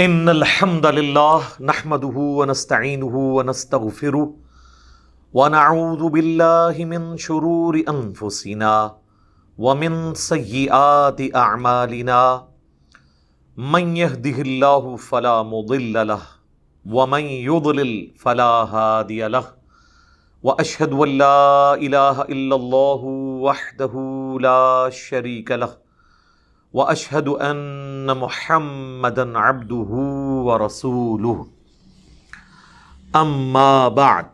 ان الحمد لله نحمده ونستعينه ونستغفره ونعوذ بالله من شرور انفسنا ومن سيئات اعمالنا من يهده الله فلا مضل له ومن يضلل فلا هادي له واشهد ان لا اله الا الله وحده لا شريك له واشهد ان محمدا عبده ورسوله اما بعد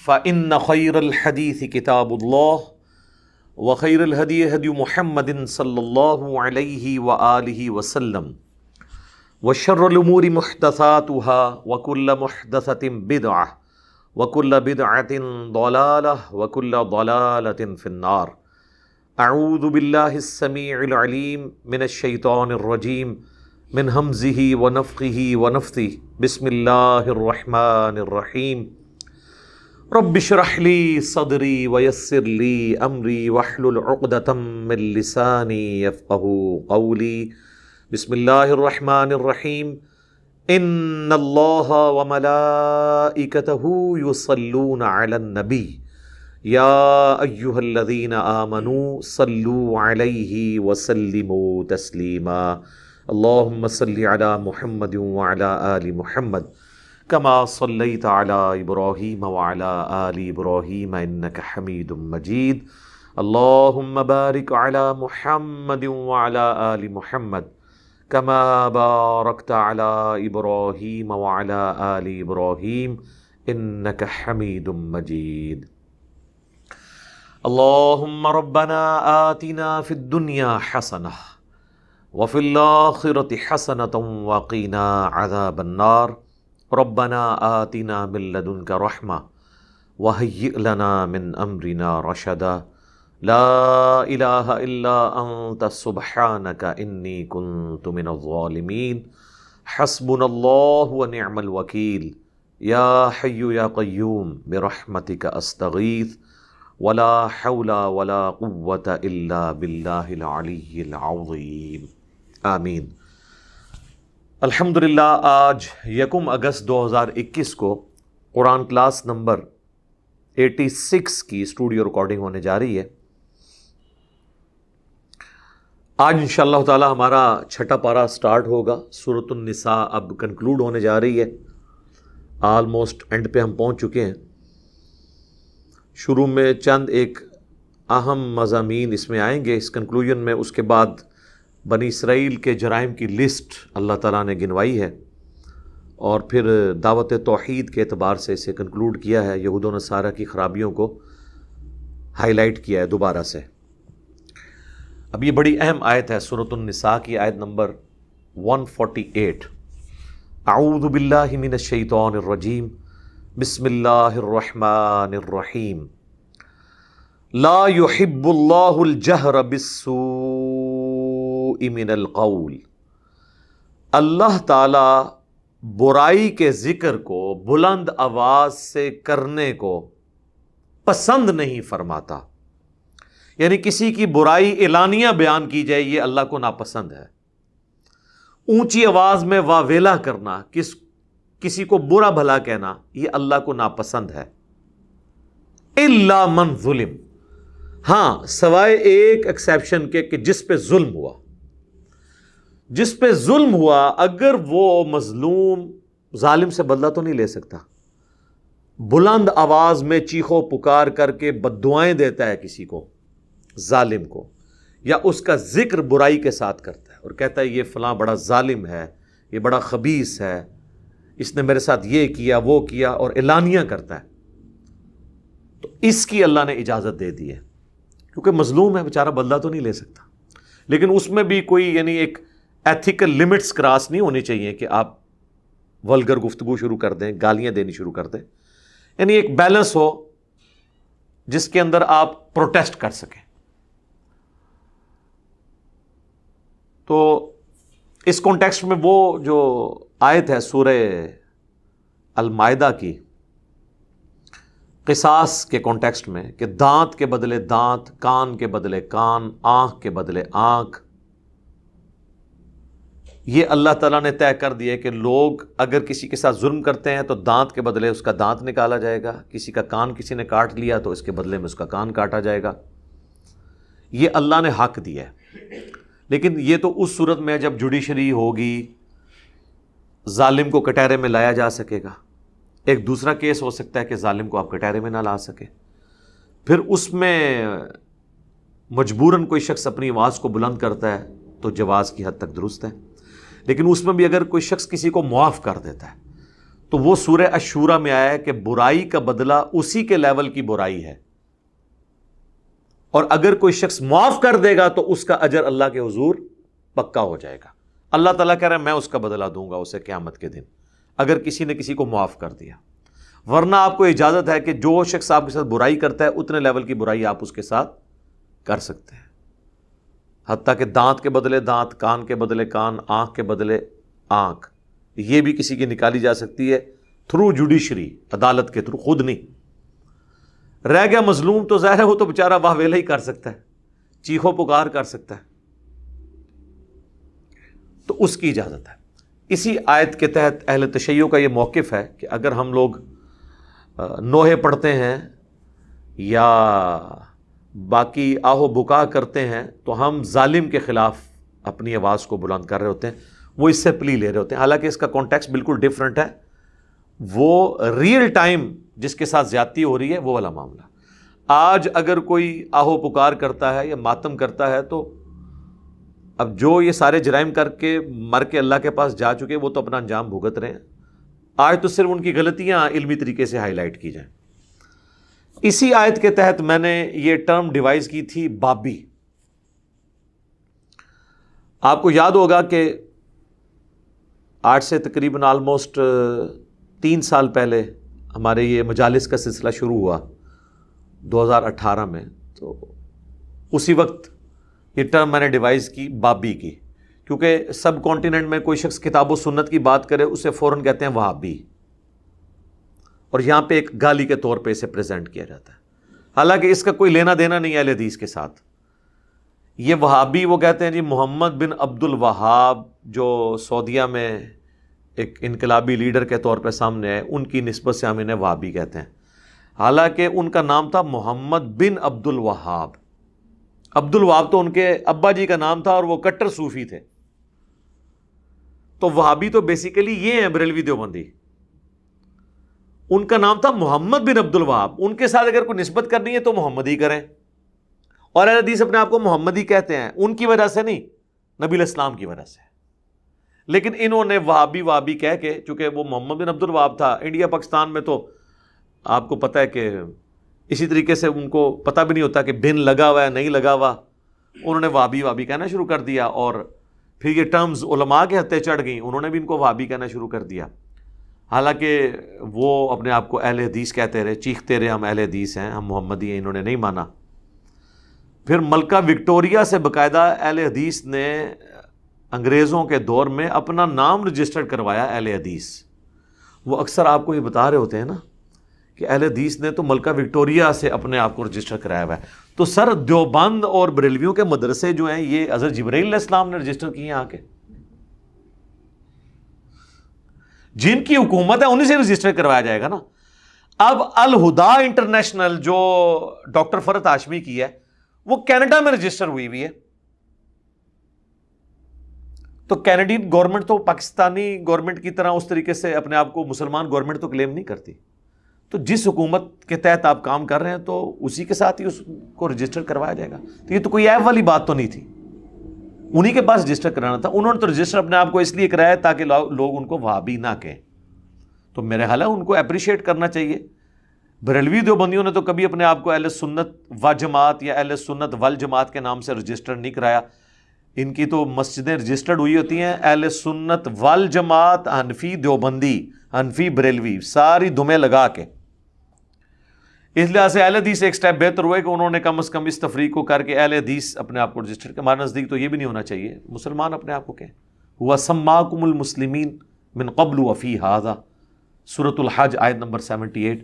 فان خير الحديث كتاب الله وخير الهدي هدي محمد صلى الله عليه واله وسلم وشر الامور محدثاتها وكل محدثة بدعة وكل بدعة ضلالة وكل ضلالة في النار. اعوذ باللہ السمیع العلیم من الشیطان الرجیم من ہمزہ ونفخہ ونفثہ بسم اللہ الرحمن الرحیم رب اشرح لی صدری ویسر لی امری واحلل عقدۃ من لسانی یفقہوا قولی. بسم اللہ الرحمن الرحیم ان اللہ وملائکتہ یصلون علی النبی یا ایہا الذین آمنوا صلوا علیہ وسلموا تسلیما. اللہم صلی علی محمد وعلی آل محمد کما صلیت علی ابراہیم وعلی آل ابراہیم انک حمید مجید. اللہم بارک علی محمد وعلی آل محمد کما بارکت علی ابراہیم وعلی آل ابراہیم انک حمید مجید. اللہم ربنا آتنا فی الدنیا حسنہ وفی الآخرۃ حسنۃ وقنا عذاب النار. ربنا آتنا من لدنک رحمہ وہیئ لنا من امرنا رشدا. لا الہ الا انت سبحانک انی کنت من الظالمین. حسبنا اللہ ونعم الوکیل. یا حی یا قیوم برحمتک استغیث ولا حول ولا قوة الا باللہ العلی العظیم. آمین. الحمدللہ آج 1 اگست 2021 کو قرآن کلاس نمبر 86 کی اسٹوڈیو ریکارڈنگ ہونے جا رہی ہے. آج انشاءاللہ تعالی ہمارا 6 پارہ سٹارٹ ہوگا. سورۃ النساء اب کنکلوڈ ہونے جا رہی ہے. آلموسٹ اینڈ پہ ہم پہنچ چکے ہیں. شروع میں چند ایک اہم مضامین اس میں آئیں گے اس کنکلوژن میں. اس کے بعد بنی اسرائیل کے جرائم کی لسٹ اللہ تعالیٰ نے گنوائی ہے اور پھر دعوت توحید کے اعتبار سے اسے کنکلوڈ کیا ہے. یہود و نصارہ کی خرابیوں کو ہائی لائٹ کیا ہے دوبارہ سے. اب یہ بڑی اہم آیت ہے سورۃ النساء کی آیت نمبر 148. اعوذ باللہ من الشیطان الرجیم بسم اللہ الرحمن الرحیم. لا يحب اللہ الجہر بالسوء من القول. اللہ تعالی برائی کے ذکر کو بلند آواز سے کرنے کو پسند نہیں فرماتا. یعنی کسی کی برائی اعلانیہ بیان کی جائے یہ اللہ کو ناپسند ہے. اونچی آواز میں واویلا کرنا کسی کو برا بھلا کہنا یہ اللہ کو ناپسند ہے. الا من ظلم. ہاں سوائے ایک ایکسیپشن کے کہ جس پہ ظلم ہوا. جس پہ ظلم ہوا اگر وہ مظلوم ظالم سے بدلہ تو نہیں لے سکتا. بلند آواز میں چیخو پکار کر کے بد دعائیں دیتا ہے کسی کو ظالم کو یا اس کا ذکر برائی کے ساتھ کرتا ہے اور کہتا ہے یہ فلاں بڑا ظالم ہے, یہ بڑا خبیث ہے, اس نے میرے ساتھ یہ کیا وہ کیا اور اعلانیہ کرتا ہے, تو اس کی اللہ نے اجازت دے دی ہے کیونکہ مظلوم ہے بیچارہ بدلہ تو نہیں لے سکتا. لیکن اس میں بھی کوئی یعنی ایک ایتھیکل لمٹس کراس نہیں ہونی چاہیے کہ آپ ولگر گفتگو شروع کر دیں, گالیاں دینی شروع کر دیں. یعنی ایک بیلنس ہو جس کے اندر آپ پروٹیسٹ کر سکیں. تو اس کانٹیکسٹ میں وہ جو آیت ہے سورہ المائدہ کی قصاص کے کانٹیکسٹ میں کہ دانت کے بدلے دانت, کان کے بدلے کان, آنکھ کے بدلے آنکھ, یہ اللہ تعالیٰ نے طے کر دیا کہ لوگ اگر کسی کے ساتھ ظلم کرتے ہیں تو دانت کے بدلے اس کا دانت نکالا جائے گا، کسی کا کان کسی نے کاٹ لیا تو اس کے بدلے میں اس کا کان کاٹا جائے گا. یہ اللہ نے حق دیا ہے. لیکن یہ تو اس صورت میں جب جوڈیشری ہوگی، ظالم کو کٹہرے میں لایا جا سکے گا. ایک دوسرا کیس ہو سکتا ہے کہ ظالم کو آپ کٹہرے میں نہ لا سکے، پھر اس میں مجبوراً کوئی شخص اپنی آواز کو بلند کرتا ہے تو جواز کی حد تک درست ہے. لیکن اس میں بھی اگر کوئی شخص کسی کو معاف کر دیتا ہے تو وہ سورہ الشورى میں آیا ہے کہ برائی کا بدلہ اسی کے لیول کی برائی ہے، اور اگر کوئی شخص معاف کر دے گا تو اس کا اجر اللہ کے حضور پکا ہو جائے گا. اللہ تعالیٰ کہہ رہا ہے میں اس کا بدلہ دوں گا اسے قیامت کے دن اگر کسی نے کسی کو معاف کر دیا. ورنہ آپ کو اجازت ہے کہ جو شخص آپ کے ساتھ برائی کرتا ہے اتنے لیول کی برائی آپ اس کے ساتھ کر سکتے ہیں، حتیٰ کہ دانت کے بدلے دانت، کان کے بدلے کان، آنکھ کے بدلے آنکھ، یہ بھی کسی کی نکالی جا سکتی ہے تھرو جوڈیشری، عدالت کے تھرو، خود نہیں. رہ گیا مظلوم تو ظاہر ہے وہ تو بیچارہ واہ ویلا ہی کر سکتا ہے، چیخو پکار کر سکتا ہے، تو اس کی اجازت ہے. اسی آیت کے تحت اہل تشیع کا یہ موقف ہے کہ اگر ہم لوگ نوحے پڑھتے ہیں یا باقی آہو بکا کرتے ہیں تو ہم ظالم کے خلاف اپنی آواز کو بلند کر رہے ہوتے ہیں، وہ اس سے پلی لے رہے ہوتے ہیں. حالانکہ اس کا کانٹیکسٹ بالکل ڈیفرنٹ ہے، وہ ریئل ٹائم جس کے ساتھ زیادتی ہو رہی ہے وہ والا معاملہ. آج اگر کوئی آہو پکار کرتا ہے یا ماتم کرتا ہے تو اب جو یہ سارے جرائم کر کے مر کے اللہ کے پاس جا چکے وہ تو اپنا انجام بھگت رہے ہیں. آج تو صرف ان کی غلطیاں علمی طریقے سے ہائی لائٹ کی جائیں. اسی آیت کے تحت میں نے یہ ٹرم ڈیوائز کی تھی بابی. آپ کو یاد ہوگا کہ آج سے تقریباً آلموسٹ 3 سال پہلے ہمارے یہ مجالس کا سلسلہ شروع ہوا 2018 میں، تو اسی وقت یہ ٹرم میں نے ڈیوائز کی بابی کی، کیونکہ سب کانٹیننٹ میں کوئی شخص کتاب و سنت کی بات کرے اسے فوراً کہتے ہیں وہابی، اور یہاں پہ ایک گالی کے طور پہ اسے پریزنٹ کیا جاتا ہے. حالانکہ اس کا کوئی لینا دینا نہیں ہے اہل حدیث کے ساتھ. یہ وہابی وہ کہتے ہیں جی محمد بن عبد الوہاب جو سعودیہ میں ایک انقلابی لیڈر کے طور پہ سامنے آئے، ان کی نسبت سے ہم انہیں وہابی کہتے ہیں. حالانکہ ان کا نام تھا محمد بن عبد الوہاب. عبد الوہاب تو ان کے ابا جی کا نام تھا اور وہ کٹر صوفی تھے. تو وہابی تو بیسیکلی یہ ہیں بریلوی دیوبندی. ان کا نام تھا محمد بن عبد الوہاب. ان کے ساتھ اگر کوئی نسبت کرنی ہے تو محمد ہی کریں، اور اہل حدیث اپنے آپ کو محمد ہی کہتے ہیں، ان کی وجہ سے نہیں، نبی علیہ السلام کی وجہ سے. لیکن انہوں نے وہابی کہہ کے، چونکہ وہ محمد بن عبد الوہاب تھا، انڈیا پاکستان میں تو آپ کو پتہ ہے کہ اسی طریقے سے ان کو پتہ بھی نہیں ہوتا کہ بن لگا ہوا ہے نہیں لگا ہوا، انہوں نے وہابی کہنا شروع کر دیا. اور پھر یہ ٹرمز علماء کے ہتھے چڑھ گئیں، انہوں نے بھی ان کو وہابی کہنا شروع کر دیا. حالانکہ وہ اپنے آپ کو اہل حدیث کہتے رہے، چیختے رہے ہم اہل حدیث ہیں، ہم محمدی ہیں، انہوں نے نہیں مانا. پھر ملکہ وکٹوریہ سے باقاعدہ اہل حدیث نے انگریزوں کے دور میں اپنا نام رجسٹر کروایا اہل حدیث. وہ اکثر آپ کو یہ بتا رہے ہوتے ہیں نا کہ اہل حدیث نے تو ملکہ وکٹوریہ سے اپنے آپ کو رجسٹر کرایا ہوا ہے. تو سر دیوبند اور بریلویوں کے مدرسے جو ہیں یہ حضرت جبرائیل علیہ السلام نے رجسٹر کیے ہیں آ کے، جن کی حکومت ہے انہیں سے رجسٹر کروایا جائے گا نا. اب الہدا انٹرنیشنل جو ڈاکٹر فرحت ہاشمی کی ہے وہ کینیڈا میں رجسٹر ہوئی ہے. تو کینیڈین گورنمنٹ تو پاکستانی گورنمنٹ کی طرح اس طریقے سے اپنے آپ کو مسلمان گورنمنٹ تو کلیم نہیں کرتی. تو جس حکومت کے تحت آپ کام کر رہے ہیں تو اسی کے ساتھ ہی اس کو رجسٹر کروایا جائے گا. تو یہ تو کوئی ایپ والی بات تو نہیں تھی، انہی کے پاس رجسٹر کرانا تھا. انہوں نے تو رجسٹر اپنے آپ کو اس لیے کرایا تاکہ لوگ ان کو وہابی نہ کہیں. تو میرے خیال ہے ان کو اپریشیٹ کرنا چاہیے. بریلوی دیوبندیوں نے تو کبھی اپنے آپ کو اہل سنت و جماعت یا اہل سنت والجماعت کے نام سے رجسٹر نہیں کرایا. ان کی تو مسجدیں رجسٹرڈ ہوئی ہوتی ہیں اہل سنت والجماعت، حنفی دیوبندی، حنفی بریلوی، ساری دمیں لگا کے. اس لحاظ سے اہل حدیث ایک سٹیپ بہتر ہوئے کہ انہوں نے کم از کم اس تفریق کو کر کے اہل حدیث اپنے آپ کو رجسٹر کر. ہمارے نزدیک تو یہ بھی نہیں ہونا چاہیے، مسلمان اپنے آپ کو کہیں. ہوا سماکم المسلمین من قبل وفی ھذا، سورۃ الحج آیت نمبر 78.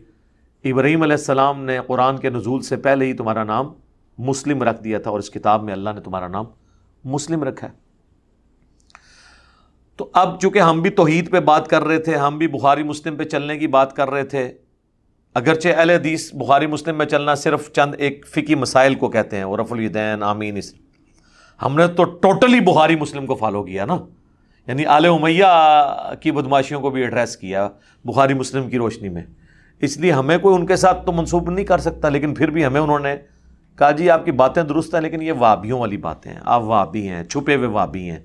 ابراہیم علیہ السلام نے قرآن کے نزول سے پہلے ہی تمہارا نام مسلم رکھ دیا تھا، اور اس کتاب میں اللہ نے تمہارا نام مسلم رکھا ہے. تو اب چونکہ ہم بھی توحید پہ بات کر رہے تھے، ہم بھی بخاری مسلم پہ چلنے کی بات کر رہے تھے، اگرچہ اہل حدیث بخاری مسلم میں چلنا صرف چند ایک فقہی مسائل کو کہتے ہیں، رفع الیدین، آمین، ہم نے تو ٹوٹلی بخاری مسلم کو فالو کیا نا، یعنی آل امیہ کی بدماشیوں کو بھی ایڈریس کیا بخاری مسلم کی روشنی میں. اس لیے ہمیں کوئی ان کے ساتھ تو منسوب نہیں کر سکتا، لیکن پھر بھی ہمیں انہوں نے کہا جی آپ کی باتیں درست ہیں لیکن یہ وہابیوں والی باتیں ہیں، آپ وہابی ہیں، چھپے ہوئے وہابی ہیں.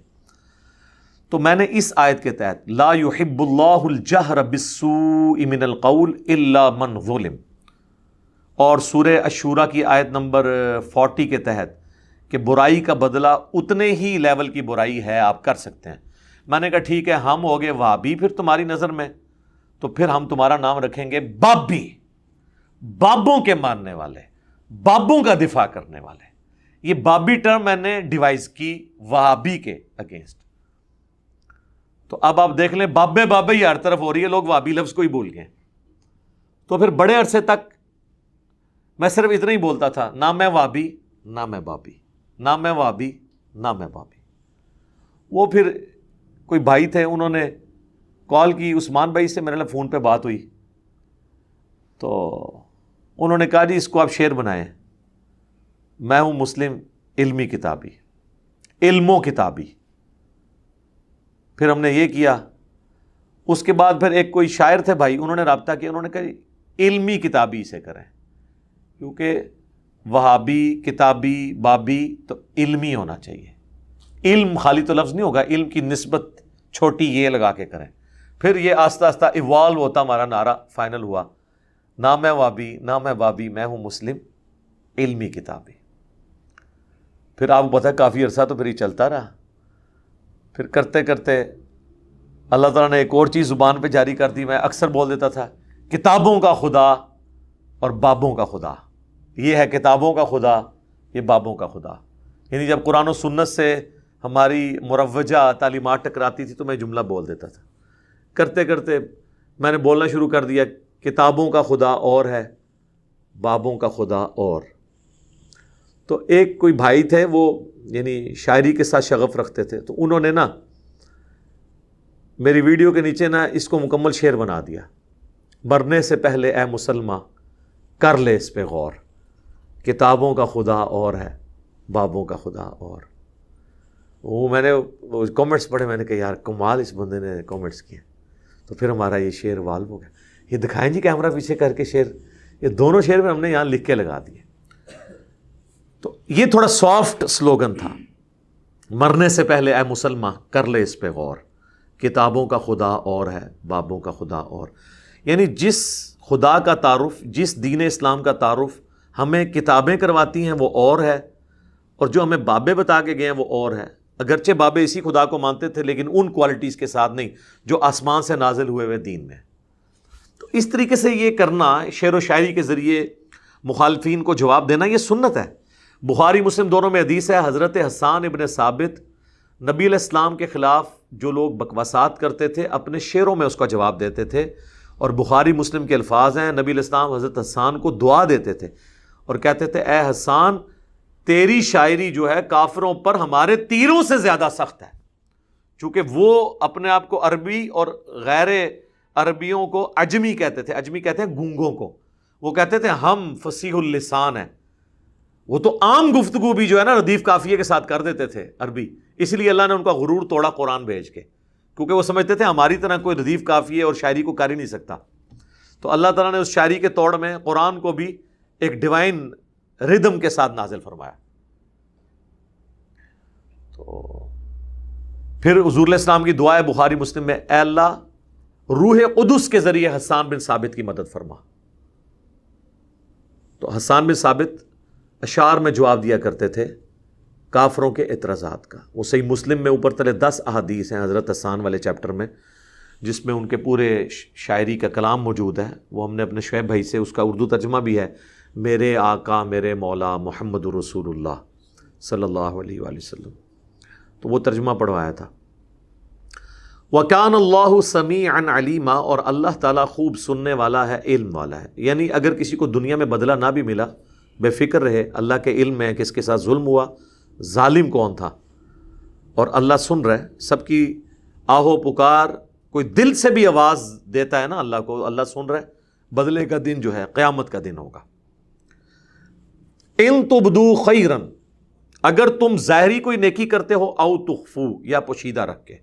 تو میں نے اس آیت کے تحت لا يحب اللہ الجہر بالسوء من القول الا من ظلم، اور سورہ الشورى کی آیت نمبر 40 کے تحت کہ برائی کا بدلہ اتنے ہی لیول کی برائی ہے آپ کر سکتے ہیں. میں نے کہا ٹھیک ہے، ہم ہو گئے وہابی پھر تمہاری نظر میں، تو پھر ہم تمہارا نام رکھیں گے بابی، بابوں کے ماننے والے، بابوں کا دفاع کرنے والے. یہ بابی ٹرم میں نے ڈیوائز کی وہابی کے اگینسٹ. تو اب آپ دیکھ لیں بابے بابے ہی ہر طرف ہو رہی ہے، لوگ وہابی لفظ کو ہی بھول گئے. تو پھر بڑے عرصے تک میں صرف اتنا ہی بولتا تھا، نہ میں وہابی نہ میں بابی، نہ میں وہابی نہ میں بابی. وہ پھر کوئی بھائی تھے، انہوں نے کال کی، عثمان بھائی سے میرے فون پہ بات ہوئی، تو انہوں نے کہا جی اس کو آپ شعر بنائیں، میں ہوں مسلم علمی کتابی، علموں کتابی. پھر ہم نے یہ کیا. اس کے بعد پھر ایک کوئی شاعر تھے بھائی، انہوں نے رابطہ کیا، انہوں نے کہا جی علمی کتابی سے کریں، کیونکہ وہابی، کتابی، بابی تو علمی ہونا چاہیے. علم خالی تو لفظ نہیں ہوگا، علم کی نسبت چھوٹی یہ لگا کے کریں. پھر یہ آہستہ آہستہ ایوالو ہوتا ہمارا نعرہ فائنل ہوا، نہ میں وہابی نہ میں بابی، میں ہوں مسلم علمی کتابی. پھر آپ کو پتہ ہے کافی عرصہ تو پھر یہ چلتا رہا. پھر کرتے کرتے اللہ تعالیٰ نے ایک اور چیز زبان پہ جاری کر دی. میں اکثر بول دیتا تھا کتابوں کا خدا اور بابوں کا خدا. یہ ہے کتابوں کا خدا، یہ بابوں کا خدا. یعنی جب قرآن و سنت سے ہماری مروجہ تعلیمات ٹکراتی تھی تو میں جملہ بول دیتا تھا. کرتے کرتے میں نے بولنا شروع کر دیا کتابوں کا خدا اور ہے، بابوں کا خدا اور. تو ایک کوئی بھائی تھے، وہ یعنی شاعری کے ساتھ شغف رکھتے تھے، تو انہوں نے نا میری ویڈیو کے نیچے نا اس کو مکمل شعر بنا دیا، مرنے سے پہلے اے مسلماں کر لے اس پہ غور، کتابوں کا خدا اور ہے، بابوں کا خدا اور. وہ میں نے کامنٹس پڑھے، میں نے کہا یار کمال اس بندے نے کامنٹس کیے. تو پھر ہمارا یہ شعر والو ہو گیا. یہ دکھائیں جی کیمرہ پیچھے کر کے شعر، یہ دونوں شعر میں ہم نے یہاں لکھ کے لگا دیے. تو یہ تھوڑا سافٹ سلوگن تھا، مرنے سے پہلے اے مسلمان کر لے اس پہ غور، کتابوں کا خدا اور ہے، بابوں کا خدا اور. یعنی جس خدا کا تعارف، جس دین اسلام کا تعارف ہمیں کتابیں کرواتی ہیں وہ اور ہے، اور جو ہمیں بابے بتا کے گئے ہیں وہ اور ہے. اگرچہ بابے اسی خدا کو مانتے تھے لیکن ان کوالٹیز کے ساتھ نہیں جو آسمان سے نازل ہوئے ہوئے دین میں. تو اس طریقے سے یہ کرنا، شعر و شاعری کے ذریعے مخالفین کو جواب دینا، یہ سنت ہے. بخاری مسلم دونوں میں حدیث ہے، حضرت حسان ابن ثابت نبی علیہ السلام کے خلاف جو لوگ بکواسات کرتے تھے اپنے شعروں میں اس کا جواب دیتے تھے. اور بخاری مسلم کے الفاظ ہیں، نبی علیہ السلام حضرت حسان کو دعا دیتے تھے اور کہتے تھے اے حسان تیری شاعری جو ہے کافروں پر ہمارے تیروں سے زیادہ سخت ہے. چونکہ وہ اپنے آپ کو عربی اور غیر عربیوں کو عجمی کہتے تھے. عجمی کہتے ہیں گونگوں کو. وہ کہتے تھے ہم فصیح اللسان ہیں. وہ تو عام گفتگو بھی جو ہے نا ردیف قافیے کے ساتھ کر دیتے تھے عربی. اس لیے اللہ نے ان کا غرور توڑا قرآن بھیج کے، کیونکہ وہ سمجھتے تھے ہماری طرح کوئی ردیف قافیے اور شاعری کو کر ہی نہیں سکتا. تو اللہ تعالیٰ نے اس شاعری کے توڑ میں قرآن کو بھی ایک ڈیوائن ردم کے ساتھ نازل فرمایا. تو پھر حضور علیہ السلام کی دعا ہے بخاری مسلم میں، اے اللہ روح قدس کے ذریعے حسان بن ثابت کی مدد فرما. تو حسان بن ثابت اشعار میں جواب دیا کرتے تھے کافروں کے اعتراضات کا. وہ صحیح مسلم میں اوپر تلے 10 احادیث ہیں حضرت حسان والے چیپٹر میں، جس میں ان کے پورے شاعری کا کلام موجود ہے. وہ ہم نے اپنے شعیب بھائی سے، اس کا اردو ترجمہ بھی ہے، میرے آقا میرے مولا محمد رسول اللہ صلی اللہ علیہ وآلہ وسلم. تو وہ ترجمہ پڑھوایا تھا. وَكَانَ اللَّهُ سَمِيعًا عَلِيمًا، اور اللہ تعالیٰ خوب سننے والا ہے، علم والا ہے. یعنی اگر کسی کو دنیا میں بدلہ نہ بھی ملا بے فکر رہے، اللہ کے علم میں کس کے ساتھ ظلم ہوا، ظالم کون تھا، اور اللہ سن رہا ہے، سب کی آہو پکار، کوئی دل سے بھی آواز دیتا ہے نا اللہ کو، اللہ سن رہا ہے. بدلے کا دن جو ہے قیامت کا دن ہوگا. ان تبدو خیرن، اگر تم ظاہری کوئی نیکی کرتے ہو، او تخفو، یا پوشیدہ رکھ کے،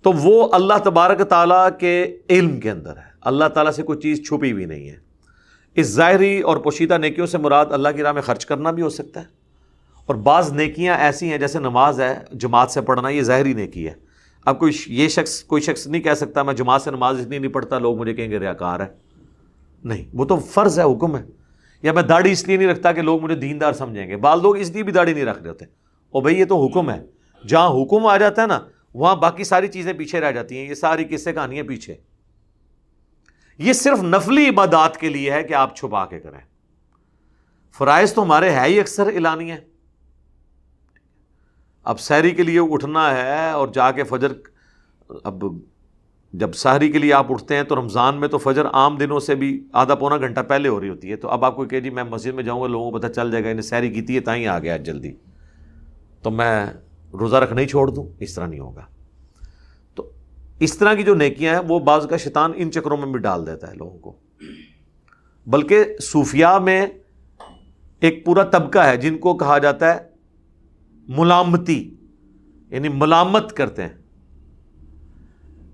تو وہ اللہ تبارک تعالیٰ کے علم کے اندر ہے. اللہ تعالیٰ سے کوئی چیز چھپی ہوئی نہیں ہے. اس ظاہری اور پوشیدہ نیکیوں سے مراد اللہ کی راہ میں خرچ کرنا بھی ہو سکتا ہے، اور بعض نیکیاں ایسی ہیں جیسے نماز ہے جماعت سے پڑھنا، یہ ظاہری نیکی ہے. اب کوئی شخص نہیں کہہ سکتا میں جماعت سے نماز اس لیے نہیں پڑھتا لوگ مجھے کہیں گے ریاکار ہے. نہیں، وہ تو فرض ہے، حکم ہے. یا میں داڑھی اس لیے نہیں رکھتا کہ لوگ مجھے دیندار سمجھیں گے. بعض لوگ اس لیے بھی داڑھی نہیں رکھ رہے ہوتے. اور بھئی یہ تو حکم ہے. جہاں حکم آ جاتا ہے نا وہاں باقی ساری چیزیں پیچھے رہ جاتی ہیں. یہ ساری قصے کہانیاں پیچھے. یہ صرف نفلی عبادات کے لیے ہے کہ آپ چھپا کے کریں. فرائض تو ہمارے ہے ہی اکثر اعلانی ہے. اب سحری کے لیے اٹھنا ہے اور جا کے فجر، اب جب سحری کے لیے آپ اٹھتے ہیں تو رمضان میں تو فجر عام دنوں سے بھی آدھا پونا گھنٹہ پہلے ہو رہی ہوتی ہے. تو اب آپ کو کہ جی میں مسجد میں جاؤں گا، لوگوں کو پتہ چل جائے گا انہیں سحری کی تھی، تائیں آ گیا جلدی، تو میں روزہ رکھنا ہی چھوڑ دوں. اس طرح نہیں ہوگا. تو اس طرح کی جو نیکیاں ہیں وہ بعض کا شیطان ان چکروں میں بھی ڈال دیتا ہے لوگوں کو. بلکہ صوفیاء میں ایک پورا طبقہ ہے جن کو کہا جاتا ہے ملامتی، یعنی ملامت کرتے ہیں.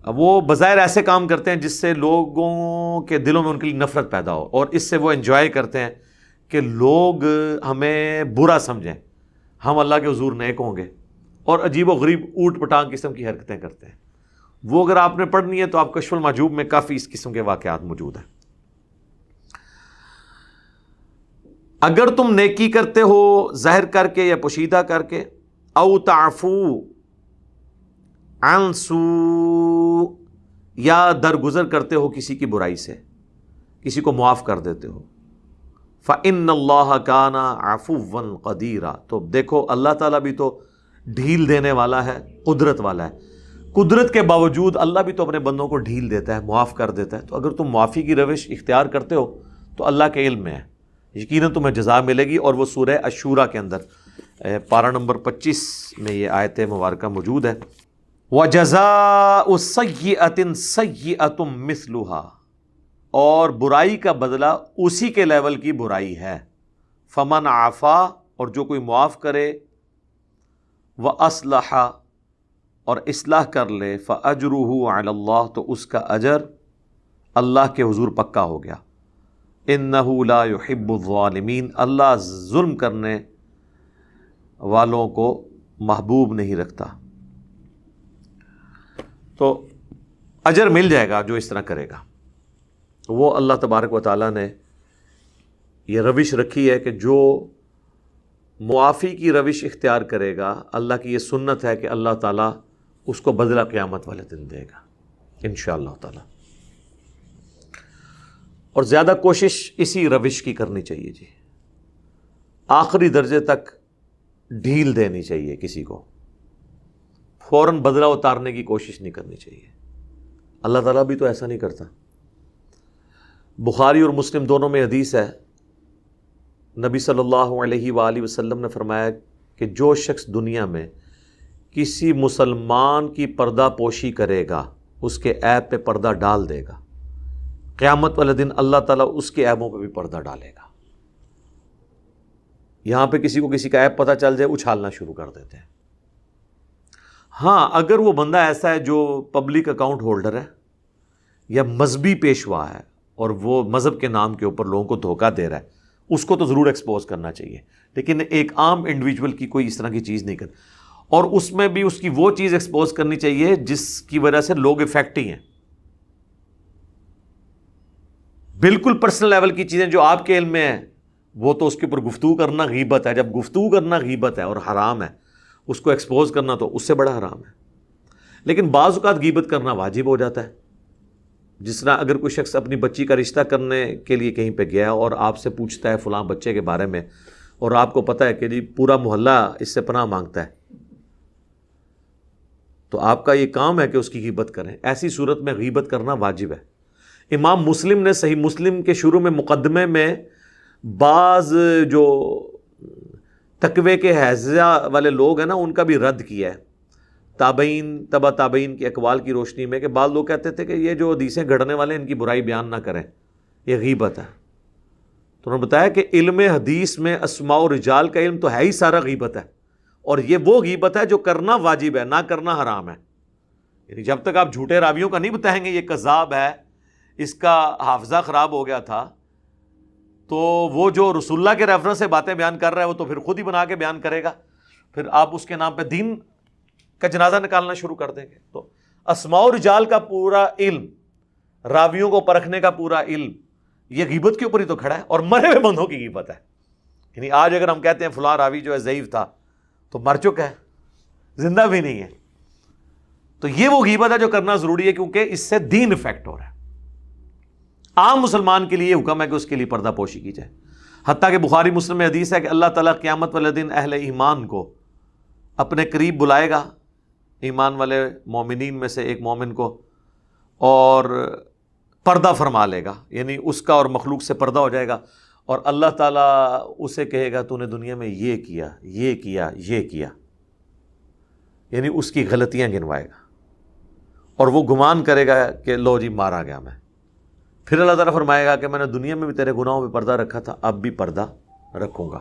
اب وہ بظاہر ایسے کام کرتے ہیں جس سے لوگوں کے دلوں میں ان کے لیے نفرت پیدا ہو، اور اس سے وہ انجوائے کرتے ہیں کہ لوگ ہمیں برا سمجھیں، ہم اللہ کے حضور نیک ہوں گے، اور عجیب و غریب اوٹ پٹانگ قسم کی حرکتیں کرتے ہیں. وہ اگر آپ نے پڑھنی ہے تو آپ کشف المحجوب میں کافی اس قسم کے واقعات موجود ہیں. اگر تم نیکی کرتے ہو ظاہر کر کے یا پوشیدہ کر کے، او تعفو عن سوء، یا درگزر کرتے ہو کسی کی برائی سے، کسی کو معاف کر دیتے ہو، فإن اللہ کان عفوا قدیرا، تو دیکھو اللہ تعالیٰ بھی تو ڈھیل دینے والا ہے، قدرت والا ہے. قدرت کے باوجود اللہ بھی تو اپنے بندوں کو ڈھیل دیتا ہے، معاف کر دیتا ہے. تو اگر تم معافی کی روش اختیار کرتے ہو تو اللہ کے علم میں ہے، یقیناً تمہیں جزا ملے گی. اور وہ سورہ الشورى کے اندر پارہ نمبر 25 میں یہ آیت مبارکہ موجود ہے. وَجَزَاءُ سَيِّئَةٍ سَيِّئَةٌ مِثْلُهَا، اور برائی کا بدلہ اسی کے لیول کی برائی ہے. فَمَنْ عَفَا، اور جو کوئی معاف کرے، وَأَصْلَحَ، اور اصلاح کر لے، فَأَجْرُهُ عَلَى اللَّهِ، تو اس کا اجر اللہ کے حضور پکا ہو گیا. إِنَّهُ لَا يُحِبُّ الظَّالِمِينَ، اللہ ظلم کرنے والوں کو محبوب نہیں رکھتا. تو اجر مل جائے گا جو اس طرح کرے گا. وہ اللہ تبارک و تعالیٰ نے یہ روش رکھی ہے کہ جو معافی کی روش اختیار کرے گا، اللہ کی یہ سنت ہے کہ اللہ تعالیٰ اس کو بدلہ قیامت والے دن دے گا انشاءاللہ تعالیٰ. اور زیادہ کوشش اسی روش کی کرنی چاہیے جی. آخری درجے تک ڈھیل دینی چاہیے کسی کو، فوراً بدلہ اتارنے کی کوشش نہیں کرنی چاہیے. اللہ تعالیٰ بھی تو ایسا نہیں کرتا. بخاری اور مسلم دونوں میں حدیث ہے، نبی صلی اللہ علیہ وآلہ وسلم نے فرمایا کہ جو شخص دنیا میں کسی مسلمان کی پردہ پوشی کرے گا، اس کے عیب پہ پردہ ڈال دے گا، قیامت والے دن اللہ تعالیٰ اس کے عیبوں پہ بھی پردہ ڈالے گا. یہاں پہ کسی کو کسی کا عیب پتہ چل جائے اچھالنا شروع کر دیتے ہیں. ہاں اگر وہ بندہ ایسا ہے جو پبلک اکاؤنٹ ہولڈر ہے یا مذہبی پیشوا ہے اور وہ مذہب کے نام کے اوپر لوگوں کو دھوکہ دے رہا ہے، اس کو تو ضرور ایکسپوز کرنا چاہیے. لیکن ایک عام انڈیویجول کی کوئی اس طرح کی چیز نہیں کرتی، اور اس میں بھی اس کی وہ چیز ایکسپوز کرنی چاہیے جس کی وجہ سے لوگ افیکٹ ہی ہیں. بالکل پرسنل لیول کی چیزیں جو آپ کے علم میں ہیں وہ تو اس کے اوپر گفتگو کرنا غیبت ہے. جب گفتگو کرنا غیبت ہے اور حرام ہے، اس کو ایکسپوز کرنا تو اس سے بڑا حرام ہے. لیکن بعض اوقات غیبت کرنا واجب ہو جاتا ہے. جس طرح اگر کوئی شخص اپنی بچی کا رشتہ کرنے کے لیے کہیں پہ گیا اور آپ سے پوچھتا ہے فلاں بچے کے بارے میں، اور آپ کو پتہ ہے کہ جی پورا محلہ اس سے پناہ مانگتا ہے، تو آپ کا یہ کام ہے کہ اس کی غیبت کریں. ایسی صورت میں غیبت کرنا واجب ہے. امام مسلم نے صحیح مسلم کے شروع میں مقدمے میں بعض جو تقوی کے حیضہ والے لوگ ہیں نا، ان کا بھی رد کیا ہے تابعین، تبع تابعین کے اقوال کی روشنی میں، کہ بعض لوگ کہتے تھے کہ یہ جو حدیثیں گھڑنے والے ان کی برائی بیان نہ کریں، یہ غیبت ہے۔ تو انہوں نے بتایا کہ علم حدیث میں اسماء و رجال کا علم تو ہے ہی سارا غیبت ہے، اور یہ وہ غیبت ہے جو کرنا واجب ہے، نہ کرنا حرام ہے۔ یعنی جب تک آپ جھوٹے راویوں کا نہیں بتائیں گے یہ کذاب ہے، اس کا حافظہ خراب ہو گیا تھا، تو وہ جو رسول اللہ کے ریفرنس سے باتیں بیان کر رہا ہے وہ تو پھر خود ہی بنا کے بیان کرے گا، پھر آپ اس کے نام پہ دین کا جنازہ نکالنا شروع کر دیں گے۔ تو اسماء و رجال کا پورا علم، راویوں کو پرکھنے کا پورا علم، یہ غیبت کے اوپر ہی تو کھڑا ہے، اور مرے ہوئے بندوں کی غیبت ہے۔ یعنی آج اگر ہم کہتے ہیں فلاں راوی جو ہے ضعیف تھا، تو مر چکا ہے، زندہ بھی نہیں ہے۔ تو یہ وہ غیبت ہے جو کرنا ضروری ہے، کیونکہ اس سے دین افیکٹ ہو رہا ہے۔ عام مسلمان کے لیے یہ حکم ہے کہ اس کے لیے پردہ پوشی کی جائے، حتیٰ کہ بخاری مسلم میں حدیث ہے کہ اللہ تعالیٰ قیامت والے دن اہل ایمان کو اپنے قریب بلائے گا، ایمان والے مومنین میں سے ایک مومن کو، اور پردہ فرما لے گا، یعنی اس کا اور مخلوق سے پردہ ہو جائے گا، اور اللہ تعالیٰ اسے کہے گا تو نے دنیا میں یہ کیا، یہ کیا، یہ کیا، یعنی اس کی غلطیاں گنوائے گا، اور وہ گمان کرے گا کہ لو جی مارا گیا میں۔ پھر اللہ تعالیٰ فرمائے گا کہ میں نے دنیا میں بھی تیرے گناہوں پہ پردہ رکھا تھا، اب بھی پردہ رکھوں گا۔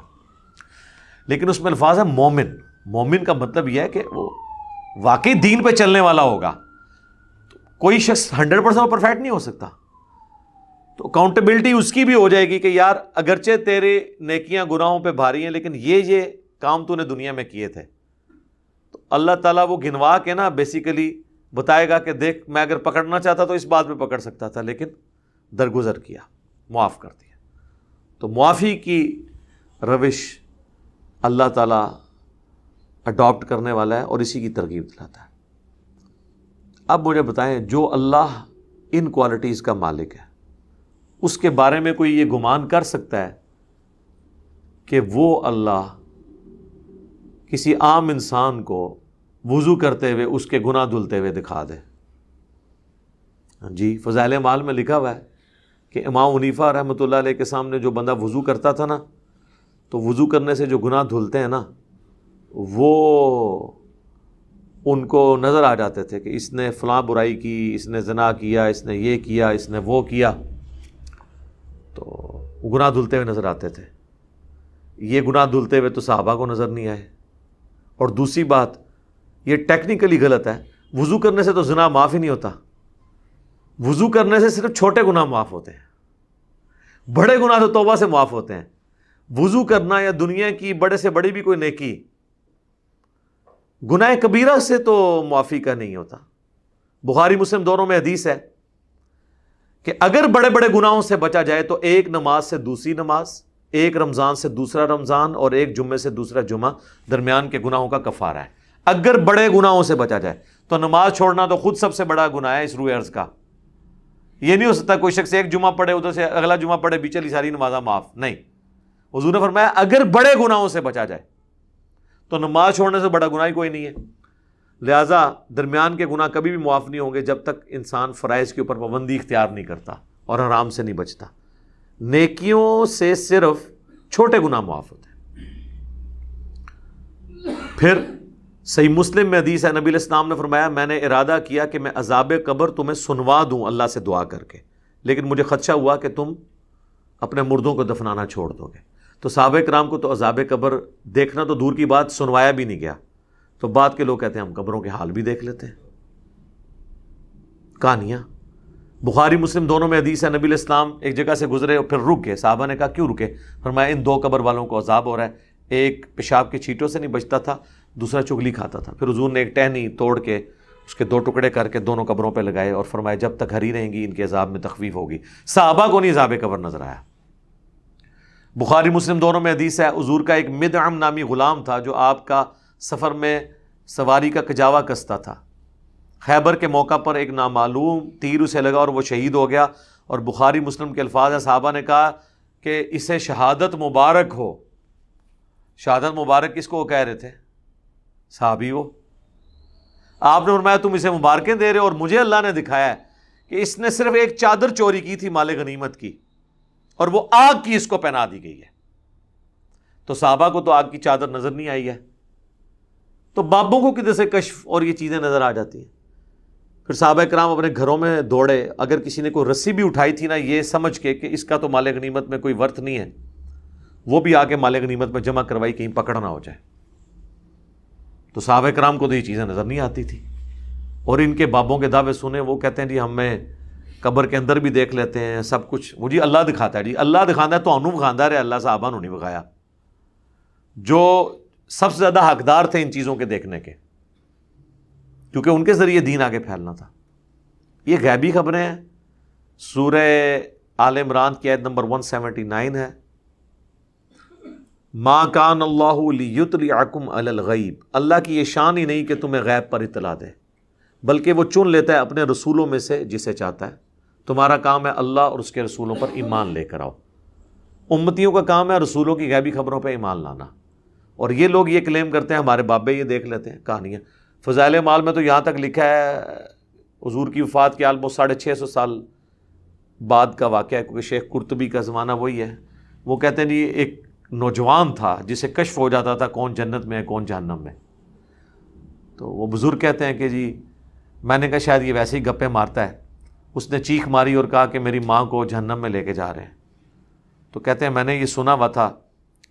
لیکن اس میں الفاظ ہے مومن۔ مومن کا مطلب یہ ہے کہ وہ واقعی دین پہ چلنے والا ہوگا۔ کوئی شخص 100% پرفیکٹ نہیں ہو سکتا، تو اکاؤنٹیبلٹی اس کی بھی ہو جائے گی کہ یار اگرچہ تیرے نیکیاں گناہوں پہ بھاری ہیں، لیکن یہ کام تو نے دنیا میں کیے تھے، تو اللہ تعالیٰ وہ گنوا کے نا بیسیکلی بتائے گا کہ دیکھ میں اگر پکڑنا چاہتا تو اس بات پہ پکڑ سکتا تھا، لیکن درگزر کیا، معاف کر دیا۔ تو معافی کی روش اللہ تعالیٰ اڈاپٹ کرنے والا ہے اور اسی کی ترغیب دلاتا ہے۔ اب مجھے بتائیں، جو اللہ ان کوالٹیز کا مالک ہے، اس کے بارے میں کوئی یہ گمان کر سکتا ہے کہ وہ اللہ کسی عام انسان کو وضو کرتے ہوئے اس کے گناہ دھلتے ہوئے دکھا دے؟ جی، فضائل اعمال میں لکھا ہوا ہے کہ امام حنیفہ رحمۃ اللہ علیہ کے سامنے جو بندہ وضو کرتا تھا نا، تو وضو کرنے سے جو گناہ دھلتے ہیں نا، وہ ان کو نظر آ جاتے تھے کہ اس نے فلاں برائی کی، اس نے زنا کیا، اس نے یہ کیا، اس نے وہ کیا، تو وہ گناہ دھلتے ہوئے نظر آتے تھے۔ یہ گناہ دھلتے ہوئے تو صحابہ کو نظر نہیں آئے۔ اور دوسری بات، یہ ٹیکنیکلی غلط ہے، وضو کرنے سے تو زنا معاف ہی نہیں ہوتا، وضو کرنے سے صرف چھوٹے گناہ معاف ہوتے ہیں، بڑے گناہ تو توبہ سے معاف ہوتے ہیں۔ وضو کرنا یا دنیا کی بڑے سے بڑی بھی کوئی نیکی گناہ کبیرہ سے تو معافی کا نہیں ہوتا۔ بخاری مسلم دونوں میں حدیث ہے کہ اگر بڑے بڑے گناہوں سے بچا جائے تو ایک نماز سے دوسری نماز، ایک رمضان سے دوسرا رمضان، اور ایک جمعے سے دوسرا جمعہ درمیان کے گناہوں کا کفارہ ہے۔ اگر بڑے گناہوں سے بچا جائے تو نماز چھوڑنا تو خود سب سے بڑا گناہ ہے اس روئے ارض کا۔ یہ نہیں ہو سکتا کوئی شخص ایک جمعہ پڑھے ادھر سے اگلا جمعہ پڑھے بیچ والی ساری نمازاں معاف، نہیں۔ حضور نے فرمایا اگر بڑے گناہوں سے بچا جائے تو نماز چھوڑنے سے بڑا گناہ ہی کوئی نہیں ہے۔ لہٰذا درمیان کے گناہ کبھی بھی معاف نہیں ہوں گے جب تک انسان فرائض کے اوپر پابندی اختیار نہیں کرتا اور حرام سے نہیں بچتا۔ نیکیوں سے صرف چھوٹے گناہ معاف ہوتے ہیں۔ پھر صحیح مسلم میں حدیث ہے، نبی علیہ السلام نے فرمایا میں نے ارادہ کیا کہ میں عذاب قبر تمہیں سنوا دوں اللہ سے دعا کر کے، لیکن مجھے خدشہ ہوا کہ تم اپنے مردوں کو دفنانا چھوڑ دو گے۔ تو صحابہ کرام کو تو عذاب قبر دیکھنا تو دور کی بات، سنوایا بھی نہیں گیا۔ تو بعد کے لوگ کہتے ہیں ہم قبروں کے حال بھی دیکھ لیتے ہیں، کہانیاں۔ بخاری مسلم دونوں میں حدیث ہے، نبی علیہ السلام ایک جگہ سے گزرے اور پھر رک گئے۔ صحابہ نے کہا کیوں رکے؟ فرمایا ان دو قبر والوں کو عذاب ہو رہا ہے، ایک پیشاب کی چھینٹوں سے نہیں بچتا تھا، دوسرا چغلی کھاتا تھا۔ پھر حضور نے ایک ٹہنی توڑ کے اس کے دو ٹکڑے کر کے دونوں قبروں پہ لگائے اور فرمایا جب تک ہری رہیں گی ان کے عذاب میں تخفیف ہوگی۔ صحابہ کو نہیں عذاب قبر نظر آیا۔ بخاری مسلم دونوں میں حدیث ہے، حضور کا ایک مدعم نامی غلام تھا جو آپ کا سفر میں سواری کا کجاوا کستا تھا۔ خیبر کے موقع پر ایک نامعلوم تیر اسے لگا اور وہ شہید ہو گیا، اور بخاری مسلم کے الفاظ ہیں، صحابہ نے کہا کہ اسے شہادت مبارک ہو۔ شہادت مبارک کس کو وہ کہہ رہے تھے؟ صحابی وہ۔ آپ نے فرمایا تم اسے مبارکیں دے رہے ہو، اور مجھے اللہ نے دکھایا ہے کہ اس نے صرف ایک چادر چوری کی تھی مال غنیمت کی، اور وہ آگ کی اس کو پہنا دی گئی ہے۔ تو صحابہ کو تو آگ کی چادر نظر نہیں آئی ہے، تو بابوں کو کدھر سے کشف اور یہ چیزیں نظر آ جاتی ہیں؟ پھر صحابہ کرام اپنے گھروں میں دوڑے، اگر کسی نے کوئی رسی بھی اٹھائی تھی نا یہ سمجھ کے کہ اس کا تو مال غنیمت میں کوئی ورث نہیں ہے، وہ بھی آ کے مال غنیمت میں جمع کروائی کہیں پکڑ نہ ہو جائے۔ تو صحابہ کرام کو تو یہ چیزیں نظر نہیں آتی تھی، اور ان کے بابوں کے دعوے سنے، وہ کہتے ہیں جی ہمیں قبر کے اندر بھی دیکھ لیتے ہیں سب کچھ، وہ جی اللہ دکھاتا ہے، جی اللہ دکھاتا ہے تو انہوں بخاندہ رہے، اللہ صحابہ نے نہیں بخایا، جو سب سے زیادہ حقدار تھے ان چیزوں کے دیکھنے کے، کیونکہ ان کے ذریعے دین آگے پھیلنا تھا۔ یہ غیبی خبریں ہیں۔ سورہ آل عمران کی آیت نمبر 179 ہے، ما کان اللہ لیطلعکم علی الغیب، اللہ کی یہ شان ہی نہیں کہ تمہیں غیب پر اطلاع دے، بلکہ وہ چن لیتا ہے اپنے رسولوں میں سے جسے چاہتا ہے۔ تمہارا کام ہے اللہ اور اس کے رسولوں پر ایمان لے کر آؤ۔ امتیوں کا کام ہے رسولوں کی غیبی خبروں پہ ایمان لانا، اور یہ لوگ یہ کلیم کرتے ہیں ہمارے بابے یہ دیکھ لیتے ہیں کہانیاں۔ فضائل اعمال میں تو یہاں تک لکھا ہے، حضور کی وفات کے آلموسٹ 650 سال بعد کا واقعہ ہے، کیونکہ شیخ قرطبی کا زمانہ وہی ہے۔ وہ کہتے ہیں جی ایک نوجوان تھا جسے کشف ہو جاتا تھا کون جنت میں ہے کون جہنم میں، تو وہ بزرگ کہتے ہیں کہ جی میں نے کہا شاید یہ ویسے ہی گپے مارتا ہے، اس نے چیخ ماری اور کہا کہ میری ماں کو جہنم میں لے کے جا رہے ہیں۔ تو کہتے ہیں میں نے یہ سنا ہوا تھا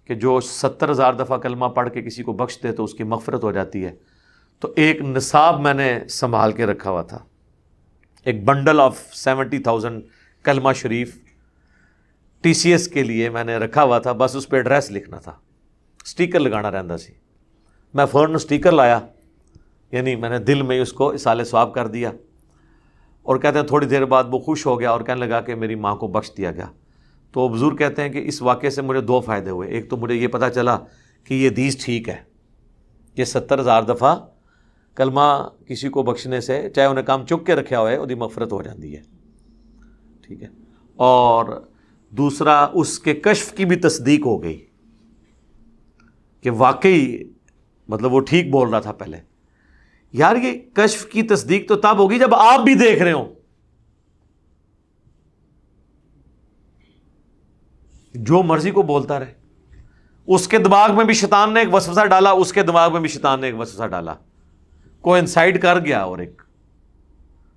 کہ جو 70,000 دفعہ کلمہ پڑھ کے کسی کو بخش دے تو اس کی مغفرت ہو جاتی ہے، تو ایک نصاب میں نے سنبھال کے رکھا ہوا تھا، ایک بنڈل آف 70,000 کلمہ شریف ٹی سی ایس کے لیے میں نے رکھا ہوا تھا، بس اس پہ ایڈریس لکھنا تھا، سٹیکر لگانا رہندا سی۔ میں فوراً سٹیکر لایا، یعنی میں نے دل میں اس کو اصال ثواب کر دیا، اور کہتے ہیں تھوڑی دیر بعد وہ خوش ہو گیا اور کہنے لگا کہ میری ماں کو بخش دیا گیا۔ تو بزرگ کہتے ہیں کہ اس واقعے سے مجھے 2 فائدے ہوئے، ایک تو مجھے یہ پتہ چلا کہ یہ حدیث ٹھیک ہے، یہ 70,000 دفعہ کلمہ کسی کو بخشنے سے چاہے انہیں کام چک کے رکھا ہوئے وہ مغفرت ہو جاتی ہے، ٹھیک ہے۔ اور دوسرا اس کے کشف کی بھی تصدیق ہو گئی کہ واقعی مطلب وہ ٹھیک بول رہا تھا پہلے۔ یار یہ کشف کی تصدیق تو تب ہوگی جب آپ بھی دیکھ رہے ہوں۔ جو مرضی کو بولتا رہے، اس کے دماغ میں بھی شیطان نے ایک وسوسہ ڈالا، اس کے دماغ میں بھی شیطان نے ایک وسوسہ ڈالا، کوئی انسائڈ کر گیا اور ایک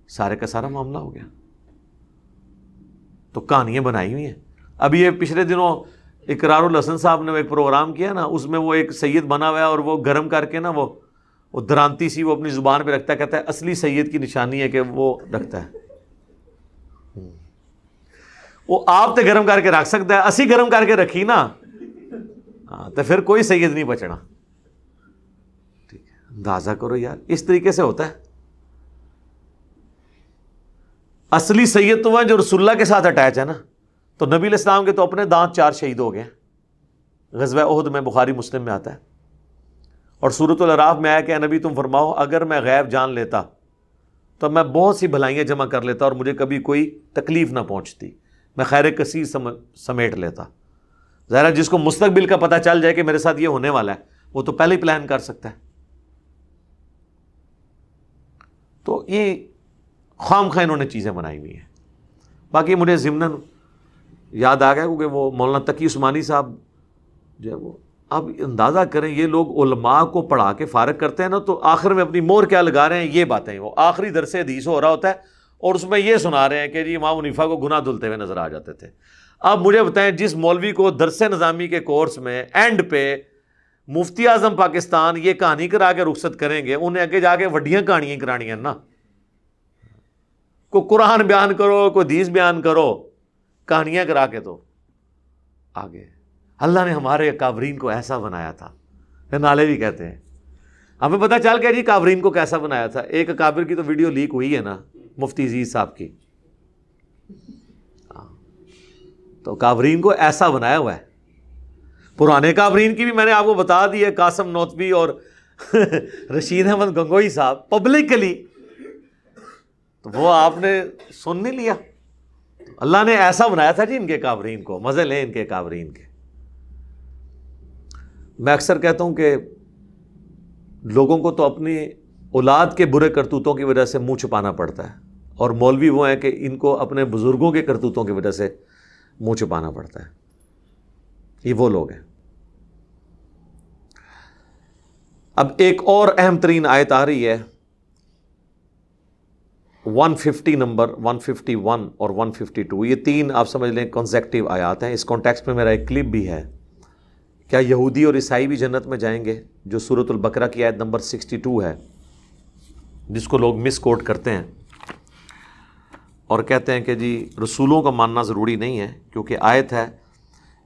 سارے کا سارا معاملہ ہو گیا۔ تو کہانیاں بنائی ہوئی ہیں۔ ابھی یہ پچھلے دنوں اقرار الحسن صاحب نے ایک پروگرام کیا نا، اس میں وہ ایک سید بنا ہوا ہے اور وہ گرم کر کے نا وہ درانتی سی وہ اپنی زبان پہ رکھتا ہے، کہتا ہے اصلی سید کی نشانی ہے کہ وہ رکھتا ہے۔ وہ آپ تے گرم کر کے رکھ سکتا ہے، اسی گرم کر کے رکھی نا ہاں تو پھر کوئی سید نہیں بچنا، ٹھیک ہے۔ اندازہ کرو یار اس طریقے سے ہوتا ہے۔ اصلی سید تو ہے جو رسول اللہ کے ساتھ اٹیچ ہے نا۔ تو نبی علیہ السلام کے تو اپنے دانت 4 شہید ہو گئے، غزوہ احد میں، بخاری مسلم میں آتا ہے۔ اور سورۃ الاعراف میں آیا کہ اے نبی تم فرماؤ اگر میں غیب جان لیتا تو میں بہت سی بھلائیاں جمع کر لیتا اور مجھے کبھی کوئی تکلیف نہ پہنچتی، میں خیر کثیر سمیٹ لیتا۔ ظاہر جس کو مستقبل کا پتہ چل جائے کہ میرے ساتھ یہ ہونے والا ہے وہ تو پہلے ہی پلان کر سکتا ہے۔ تو یہ خام خواہ انہوں نے چیزیں بنائی ہوئی ہیں۔ باقی مجھے ضمناً یاد آ گیا کیونکہ وہ مولانا تقی عثمانی صاحب جو ہے وہ، اب اندازہ کریں یہ لوگ علماء کو پڑھا کے فارغ کرتے ہیں نا تو آخر میں اپنی مور کیا لگا رہے ہیں، یہ باتیں وہ آخری درس حدیث ہو رہا ہوتا ہے اور اس میں یہ سنا رہے ہیں کہ جی امام حنیفہ کو گناہ دھلتے ہوئے نظر آ جاتے تھے۔ اب مجھے بتائیں جس مولوی کو درس نظامی کے کورس میں اینڈ پہ مفتی اعظم پاکستان یہ کہانی کرا کے رخصت کریں گے، انہیں آگے جا کے وڈیاں کہانیاں کرانی ہیں نا، کوئی قرآن بیان کرو کوئی حدیث بیان کرو، کہانیاں کرا کے تو آگے۔ اللہ نے ہمارے اکابرین کو ایسا بنایا تھا، نالے بھی کہتے ہیں۔ ہمیں پتہ چل گیا جی اکابرین کو کیسا بنایا تھا۔ ایک اکابر کی تو ویڈیو لیک ہوئی ہے نا، مفتی عزیز صاحب کی، تو اکابرین کو ایسا بنایا ہوا ہے۔ پرانے اکابرین کی بھی میں نے آپ کو بتا دی ہے، قاسم نوتبی اور رشید احمد گنگوئی صاحب پبلکلی، تو وہ آپ نے سن نہیں لیا۔ اللہ نے ایسا بنایا تھا جی ان کے اکابرین کو، مزے لیں ان کے اکابرین کے۔ میں اکثر کہتا ہوں کہ لوگوں کو تو اپنی اولاد کے برے کرتوتوں کی وجہ سے منہ چھپانا پڑتا ہے، اور مولوی وہ ہیں کہ ان کو اپنے بزرگوں کے کرتوتوں کی وجہ سے منہ چھپانا پڑتا ہے۔ یہ وہ لوگ ہیں۔ اب ایک اور اہم ترین آیت آ رہی ہے 150 نمبر 151 اور 152. یہ تین آپ سمجھ لیں کنزیکٹیو آیات ہیں. اس کانٹیکسٹ میں میرا ایک کلپ بھی ہے. کیا یہودی اور عیسائی بھی جنت میں جائیں گے؟ جو سورۃ البقرہ کی آیت نمبر 62 ہے، جس کو لوگ مس کوٹ کرتے ہیں اور کہتے ہیں کہ جی رسولوں کا ماننا ضروری نہیں ہے، کیونکہ آیت ہے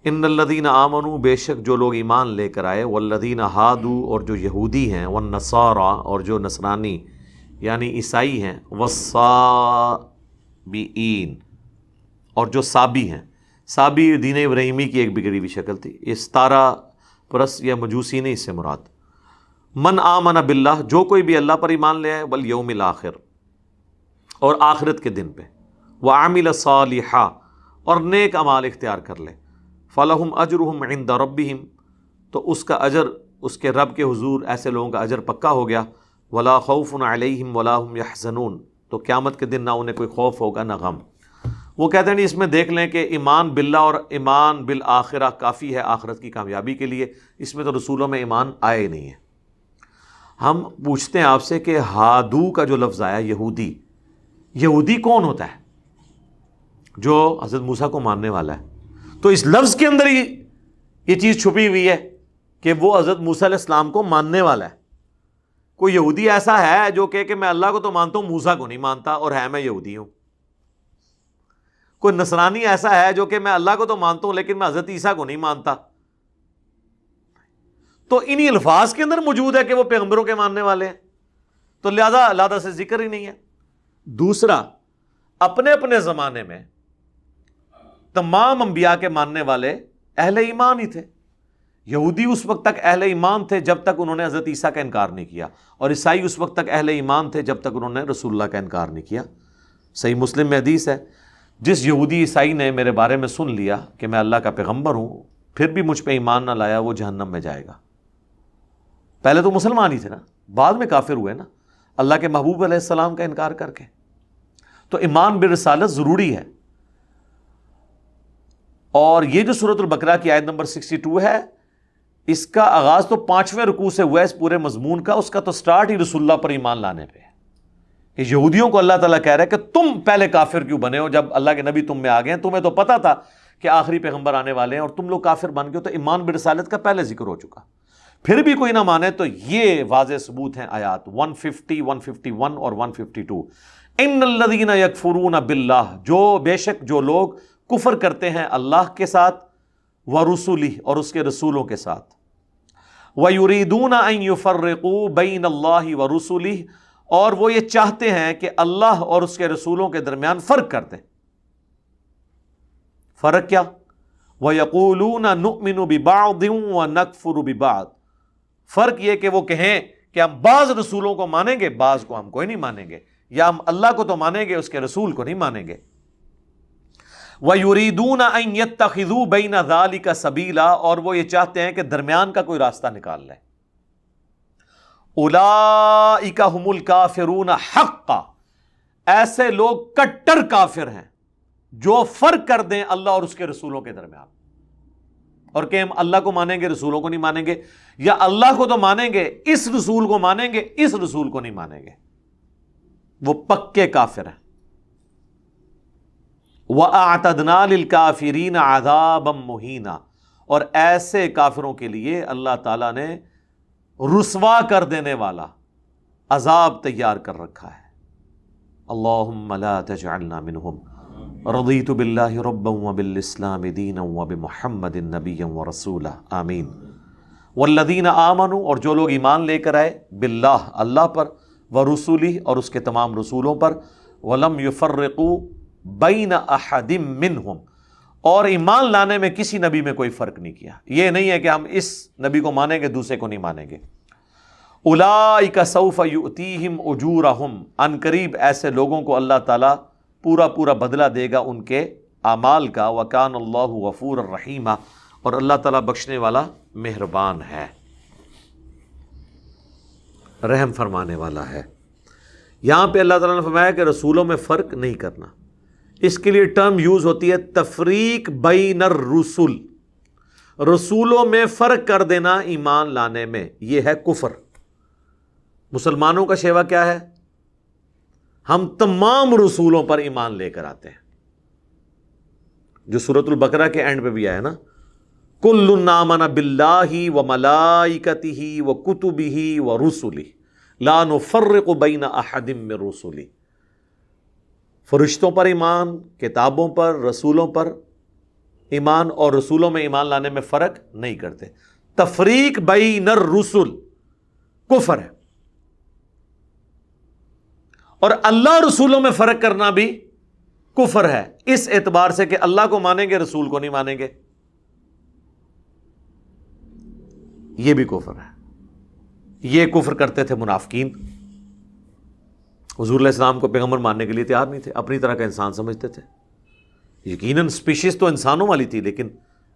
ان الذین آمنوا، بے شک جو لوگ ایمان لے کر آئے، والذین ہادوا، اور جو یہودی ہیں، والنصارى، اور جو نصرانی یعنی عیسائی ہیں، والصابئین، اور جو صابی ہیں. صابی دین ابراہیمی کی ایک بگڑی ہوئی شکل تھی. استارہ پرس یا مجوسی نہیں اس سے مراد. من آمن باللہ، جو کوئی بھی اللہ پر ایمان لے آئے، والیوم الآخر، اور آخرت کے دن پہ، وعمل صالحا، اور نیک اعمال اختیار کر لے، فلہم اجرہم عند ربہم، تو اس کا اجر اس کے رب کے حضور ایسے لوگوں کا اجر پکا ہو گیا. ولا خوف علیہم ولا ہم یحزنون، تو قیامت کے دن نہ انہیں کوئی خوف ہوگا نہ غم. وہ کہتے ہیں اس میں دیکھ لیں کہ ایمان باللہ اور ایمان بالآخرہ کافی ہے آخرت کی کامیابی کے لیے، اس میں تو رسولوں میں ایمان آئے ہی نہیں ہے. ہم پوچھتے ہیں آپ سے کہ ہادو کا جو لفظ آیا یہودی، یہودی کون ہوتا ہے؟ جو حضرت موسیٰ کو ماننے والا ہے. تو اس لفظ کے اندر ہی یہ چیز چھپی ہوئی ہے کہ وہ حضرت موسیٰ علیہ السلام کو ماننے والا ہے. کوئی یہودی ایسا ہے جو کہ میں اللہ کو تو مانتا ہوں، موسیٰ کو نہیں مانتا، اور ہے میں یہودی ہوں. کوئی نصرانی ایسا ہے جو کہ میں اللہ کو تو مانتا ہوں لیکن میں حضرت عیسیٰ کو نہیں مانتا. تو انہی الفاظ کے اندر موجود ہے کہ وہ پیغمبروں کے ماننے والے ہیں، تو لہذا علیحدہ سے ذکر ہی نہیں ہے. دوسرا، اپنے اپنے زمانے میں تمام انبیاء کے ماننے والے اہل ایمان ہی تھے. یہودی اس وقت تک اہل ایمان تھے جب تک انہوں نے حضرت عیسیٰ کا انکار نہیں کیا، اور عیسائی اس وقت تک اہل ایمان تھے جب تک انہوں نے رسول اللہ کا انکار نہیں کیا. صحیح مسلم میں حدیث ہے، جس یہودی عیسائی نے میرے بارے میں سن لیا کہ میں اللہ کا پیغمبر ہوں، پھر بھی مجھ پہ ایمان نہ لایا، وہ جہنم میں جائے گا. پہلے تو مسلمان ہی تھے نا، بعد میں کافر ہوئے نا اللہ کے محبوب علیہ السلام کا انکار کر کے. تو ایمان بالرسالت ضروری ہے. اور یہ جو سورۃ البقرہ کی آیت نمبر 62 ہے، اس کا آغاز تو 5ویں رکوع سے ہوا ہے. اس پورے مضمون کا اس کا تو سٹارٹ ہی رسول اللہ پر ایمان لانے پہ ہے. کہ یہودیوں کو اللہ تعالیٰ کہہ رہا ہے کہ تم پہلے کافر کیوں بنے ہو جب اللہ کے نبی تم میں آ گئے ہیں؟ تمہیں تو پتا تھا کہ آخری پیغمبر آنے والے ہیں اور تم لوگ کافر بن گئے. تو ایمان برسالت کا پہلے ذکر ہو چکا. پھر بھی کوئی نہ مانے تو یہ واضح ثبوت ہیں آیات 150 151 اور 152. ان الذین یکفرون باللہ، جو بے شک جو لوگ کفر کرتے ہیں اللہ کے ساتھ، ورسلہ، اور اس کے رسولوں کے ساتھ، وَيُرِيدُونَ أَن يُفَرِّقُوا بَيْنَ اللَّهِ وَرُسُلِهِ، اور وہ یہ چاہتے ہیں کہ اللہ اور اس کے رسولوں کے درمیان فرق کر دیں. فرق کیا؟ وَيَقُولُونَ نُؤْمِنُ بِبَعْضٍ وَنَكْفُرُ بِبَعْضٍ، فرق یہ کہ وہ کہیں کہ ہم بعض رسولوں کو مانیں گے، بعض کو ہم کوئی نہیں مانیں گے، یا ہم اللہ کو تو مانیں گے اس کے رسول کو نہیں مانیں گے. وَيُرِيدُونَ أَن يَتَّخِذُوا بَيْنَ ذَلِكَ سَبِيلًا، اور وہ یہ چاہتے ہیں کہ درمیان کا کوئی راستہ نکال لیں. اولئک هم الکافرون حقا، ایسے لوگ کٹر کافر ہیں جو فرق کر دیں اللہ اور اس کے رسولوں کے درمیان، اور کہ ہم اللہ کو مانیں گے رسولوں کو نہیں مانیں گے، یا اللہ کو تو مانیں گے اس رسول کو مانیں گے اس رسول کو نہیں مانیں گے. وہ پکے کافر ہیں. وَأَعْتَدْنَا لِلْكَافِرِينَ عَذَابًا مُهِينًا، اور ایسے کافروں کے لیے اللہ تعالیٰ نے رسوا کر دینے والا عذاب تیار کر رکھا ہے. اللہم لا تجعلنا منہم، رضیت باللہ ربا وبالاسلام دینا وبمحمد نبیا ورسولا، آمین. والذین آمنوا، اور جو لوگ ایمان لے کر آئے، باللہ اللہ پر، ورسولہ اور اس کے تمام رسولوں پر، ولم یفرقوا بین احد منہم، اور ایمان لانے میں کسی نبی میں کوئی فرق نہیں کیا. یہ نہیں ہے کہ ہم اس نبی کو مانیں گے دوسرے کو نہیں مانیں گے. اولئک سوف یؤتیہم اجورہم، ان قریب ایسے لوگوں کو اللہ تعالیٰ پورا پورا بدلہ دے گا ان کے اعمال کا. وکان اللہ غفورا رحیما، اور اللہ تعالیٰ بخشنے والا مہربان ہے، رحم فرمانے والا ہے. یہاں پہ اللہ تعالیٰ نے فرمایا کہ رسولوں میں فرق نہیں کرنا. اس کے لیے ٹرم یوز ہوتی ہے تفریق بین الرسل، رسولوں میں فرق کر دینا ایمان لانے میں، یہ ہے کفر. مسلمانوں کا شیوا کیا ہے؟ ہم تمام رسولوں پر ایمان لے کر آتے ہیں، جو سورۃ البقرہ کے اینڈ پہ بھی آیا نا، کل آمن باللہ وملائکتہ وکتبہ ورسلہ لا نفرق بین احد من رسلہ. فرشتوں پر ایمان، کتابوں پر، رسولوں پر ایمان، اور رسولوں میں ایمان لانے میں فرق نہیں کرتے. تفریق بین الرسل کفر ہے، اور اللہ رسولوں میں فرق کرنا بھی کفر ہے، اس اعتبار سے کہ اللہ کو مانیں گے رسول کو نہیں مانیں گے، یہ بھی کفر ہے. یہ کفر کرتے تھے منافقین، حضور علیہ السلام کو پیغمبر ماننے کے لیے تیار نہیں تھے، اپنی طرح کا انسان سمجھتے تھے. یقیناً سپیشیز تو انسانوں والی تھی، لیکن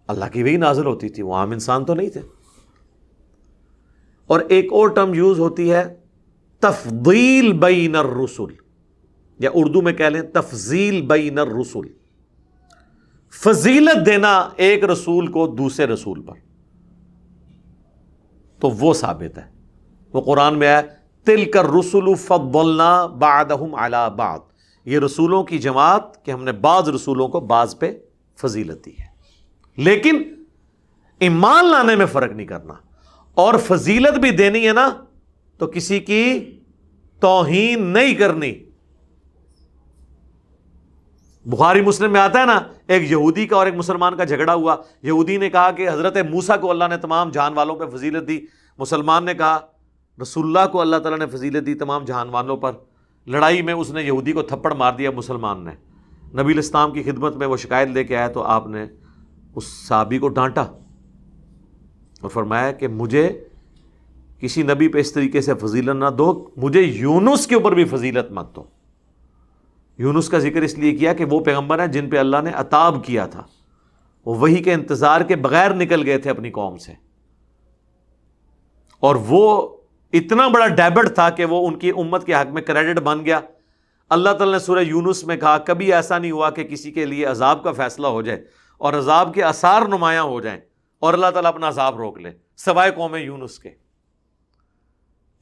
اللہ کی وحی نازل ہوتی تھی، وہ عام انسان تو نہیں تھے. اور ایک اور ٹرم یوز ہوتی ہے تفضیل بین الرسل، یا اردو میں کہہ لیں تفضیل بین الرسل، فضیلت دینا ایک رسول کو دوسرے رسول پر، تو وہ ثابت ہے. وہ قرآن میں ہے تلک الرسل فضلنا بعدهم علی بعض، یہ رسولوں کی جماعت کہ ہم نے بعض رسولوں کو بعض پہ فضیلت دی ہے. لیکن ایمان لانے میں فرق نہیں کرنا، اور فضیلت بھی دینی ہے نا تو کسی کی توہین نہیں کرنی. بخاری مسلم میں آتا ہے نا، ایک یہودی کا اور ایک مسلمان کا جھگڑا ہوا. یہودی نے کہا کہ حضرت موسیٰ کو اللہ نے تمام جہان والوں پہ فضیلت دی، مسلمان نے کہا رسول اللہ کو اللہ تعالیٰ نے فضیلت دی تمام جہان والوں پر. لڑائی میں اس نے یہودی کو تھپڑ مار دیا مسلمان نے. نبی الاسلام کی خدمت میں وہ شکایت لے کے آیا تو آپ نے اس صحابی کو ڈانٹا اور فرمایا کہ مجھے کسی نبی پہ اس طریقے سے فضیلت نہ دو، مجھے یونس کے اوپر بھی فضیلت مت دو. یونس کا ذکر اس لیے کیا کہ وہ پیغمبر ہیں جن پہ اللہ نے عتاب کیا تھا، وہ وحی کے انتظار کے بغیر نکل گئے تھے اپنی قوم سے، اور وہ اتنا بڑا ڈیبٹ تھا کہ وہ ان کی امت کے حق میں کریڈٹ بن گیا. اللہ تعالیٰ نے سورہ یونس میں کہا کبھی ایسا نہیں ہوا کہ کسی کے لیے عذاب کا فیصلہ ہو جائے اور عذاب کے آثار نمایاں ہو جائیں اور اللہ تعالیٰ اپنا عذاب روک لے، سوائے قوم یونس کے.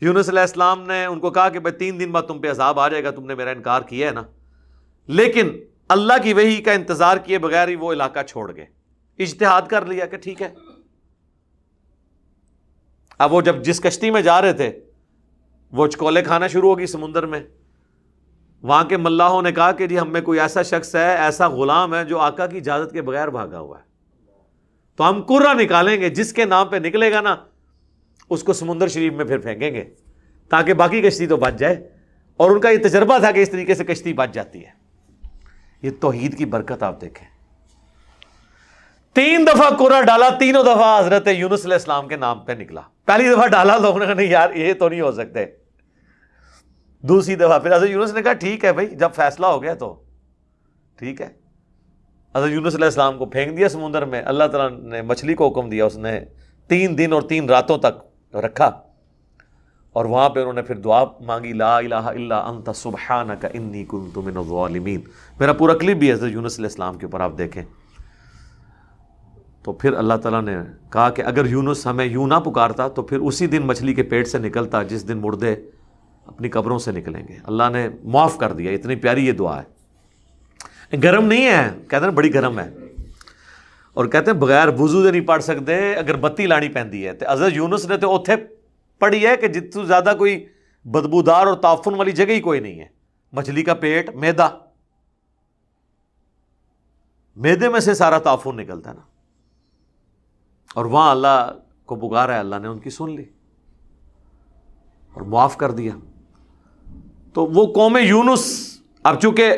یونس علیہ السلام نے ان کو کہا کہ بھائی 3 دن بعد تم پہ عذاب آ جائے گا، تم نے میرا انکار کیا ہے نا. لیکن اللہ کی وحی کا انتظار کیے بغیر ہی وہ علاقہ چھوڑ گئے، اجتہاد کر لیا کہ ٹھیک ہے. اب وہ جب جس کشتی میں جا رہے تھے وہ چکولے کھانا شروع ہوگی سمندر میں. وہاں کے ملاحوں نے کہا کہ جی ہم میں کوئی ایسا شخص ہے، ایسا غلام ہے جو آقا کی اجازت کے بغیر بھاگا ہوا ہے، تو ہم کرہ نکالیں گے، جس کے نام پہ نکلے گا نا اس کو سمندر شریف میں پھر پھینکیں گے تاکہ باقی کشتی تو بچ جائے. اور ان کا یہ تجربہ تھا کہ اس طریقے سے کشتی بچ جاتی ہے. یہ توحید کی برکت آپ دیکھیں. 3 دفعہ کرہ ڈالا، تینوں دفعہ حضرت یونس علیہ السلام کے نام پہ نکلا. پہلی دفعہ ڈالا لوگوں نے کہا نہیں یار یہ تو نہیں ہو سکتے. دوسری دفعہ پھر حضرت یونس نے کہا ٹھیک ہے بھائی، جب فیصلہ ہو گیا تو ٹھیک ہے. حضرت یونس علیہ السلام کو پھینک دیا سمندر میں. اللہ تعالیٰ نے مچھلی کو حکم دیا، اس نے 3 دن اور 3 راتوں تک رکھا، اور وہاں پہ انہوں نے پھر دعا مانگی لا الہ الا انت سبحانک انی کنت من الظالمین. میرا پورا کلپ بھی ہے حضرت یونس علیہ السلام کے اوپر، آپ دیکھیں. تو پھر اللہ تعالیٰ نے کہا کہ اگر یونس ہمیں یوں نہ پکارتا تو پھر اسی دن مچھلی کے پیٹ سے نکلتا جس دن مردے اپنی قبروں سے نکلیں گے. اللہ نے معاف کر دیا. اتنی پیاری یہ دعا ہے. گرم نہیں ہے، کہتے ہیں بڑی گرم ہے، اور کہتے ہیں بغیر وضو دے نہیں پڑھ سکتے اگر بتی لانی پیندی ہے. تو حضرت یونس نے تو اوتھے پڑھی ہے کہ جت سے زیادہ کوئی بدبودار اور تعفن والی جگہ ہی کوئی نہیں ہے. مچھلی کا پیٹ، میدا، میدے میں سے سارا تعفن نکلتا ہے نا، اور وہاں اللہ کو پکارا ہے، اللہ نے ان کی سن لی اور معاف کر دیا. تو وہ قوم یونس، اب چونکہ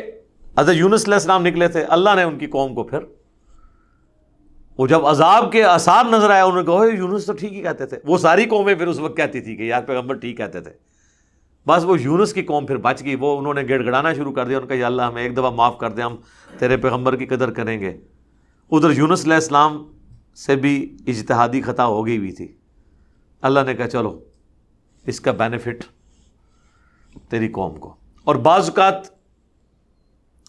حضرت یونس علیہ السلام نکلے تھے، اللہ نے ان کی قوم کو پھر وہ جب عذاب کے آثار نظر آیا انہوں نے کہا یونس تو ٹھیک ہی کہتے تھے. وہ ساری قومیں پھر اس وقت کہتی تھی کہ یار پیغمبر ٹھیک کہتے تھے. بس وہ یونس کی قوم پھر بچ گئی. وہ انہوں نے گڑ گڑانا شروع کر دیا. ان کا یا اللہ ہمیں ایک دفعہ معاف کر دیں، ہم تیرے پیغمبر کی قدر کریں گے. ادھر یونس علیہ السلام سے بھی اجتہادی خطا ہو گئی ہوئی تھی. اللہ نے کہا چلو اس کا بینیفٹ تیری قوم کو. اور بعض اوقات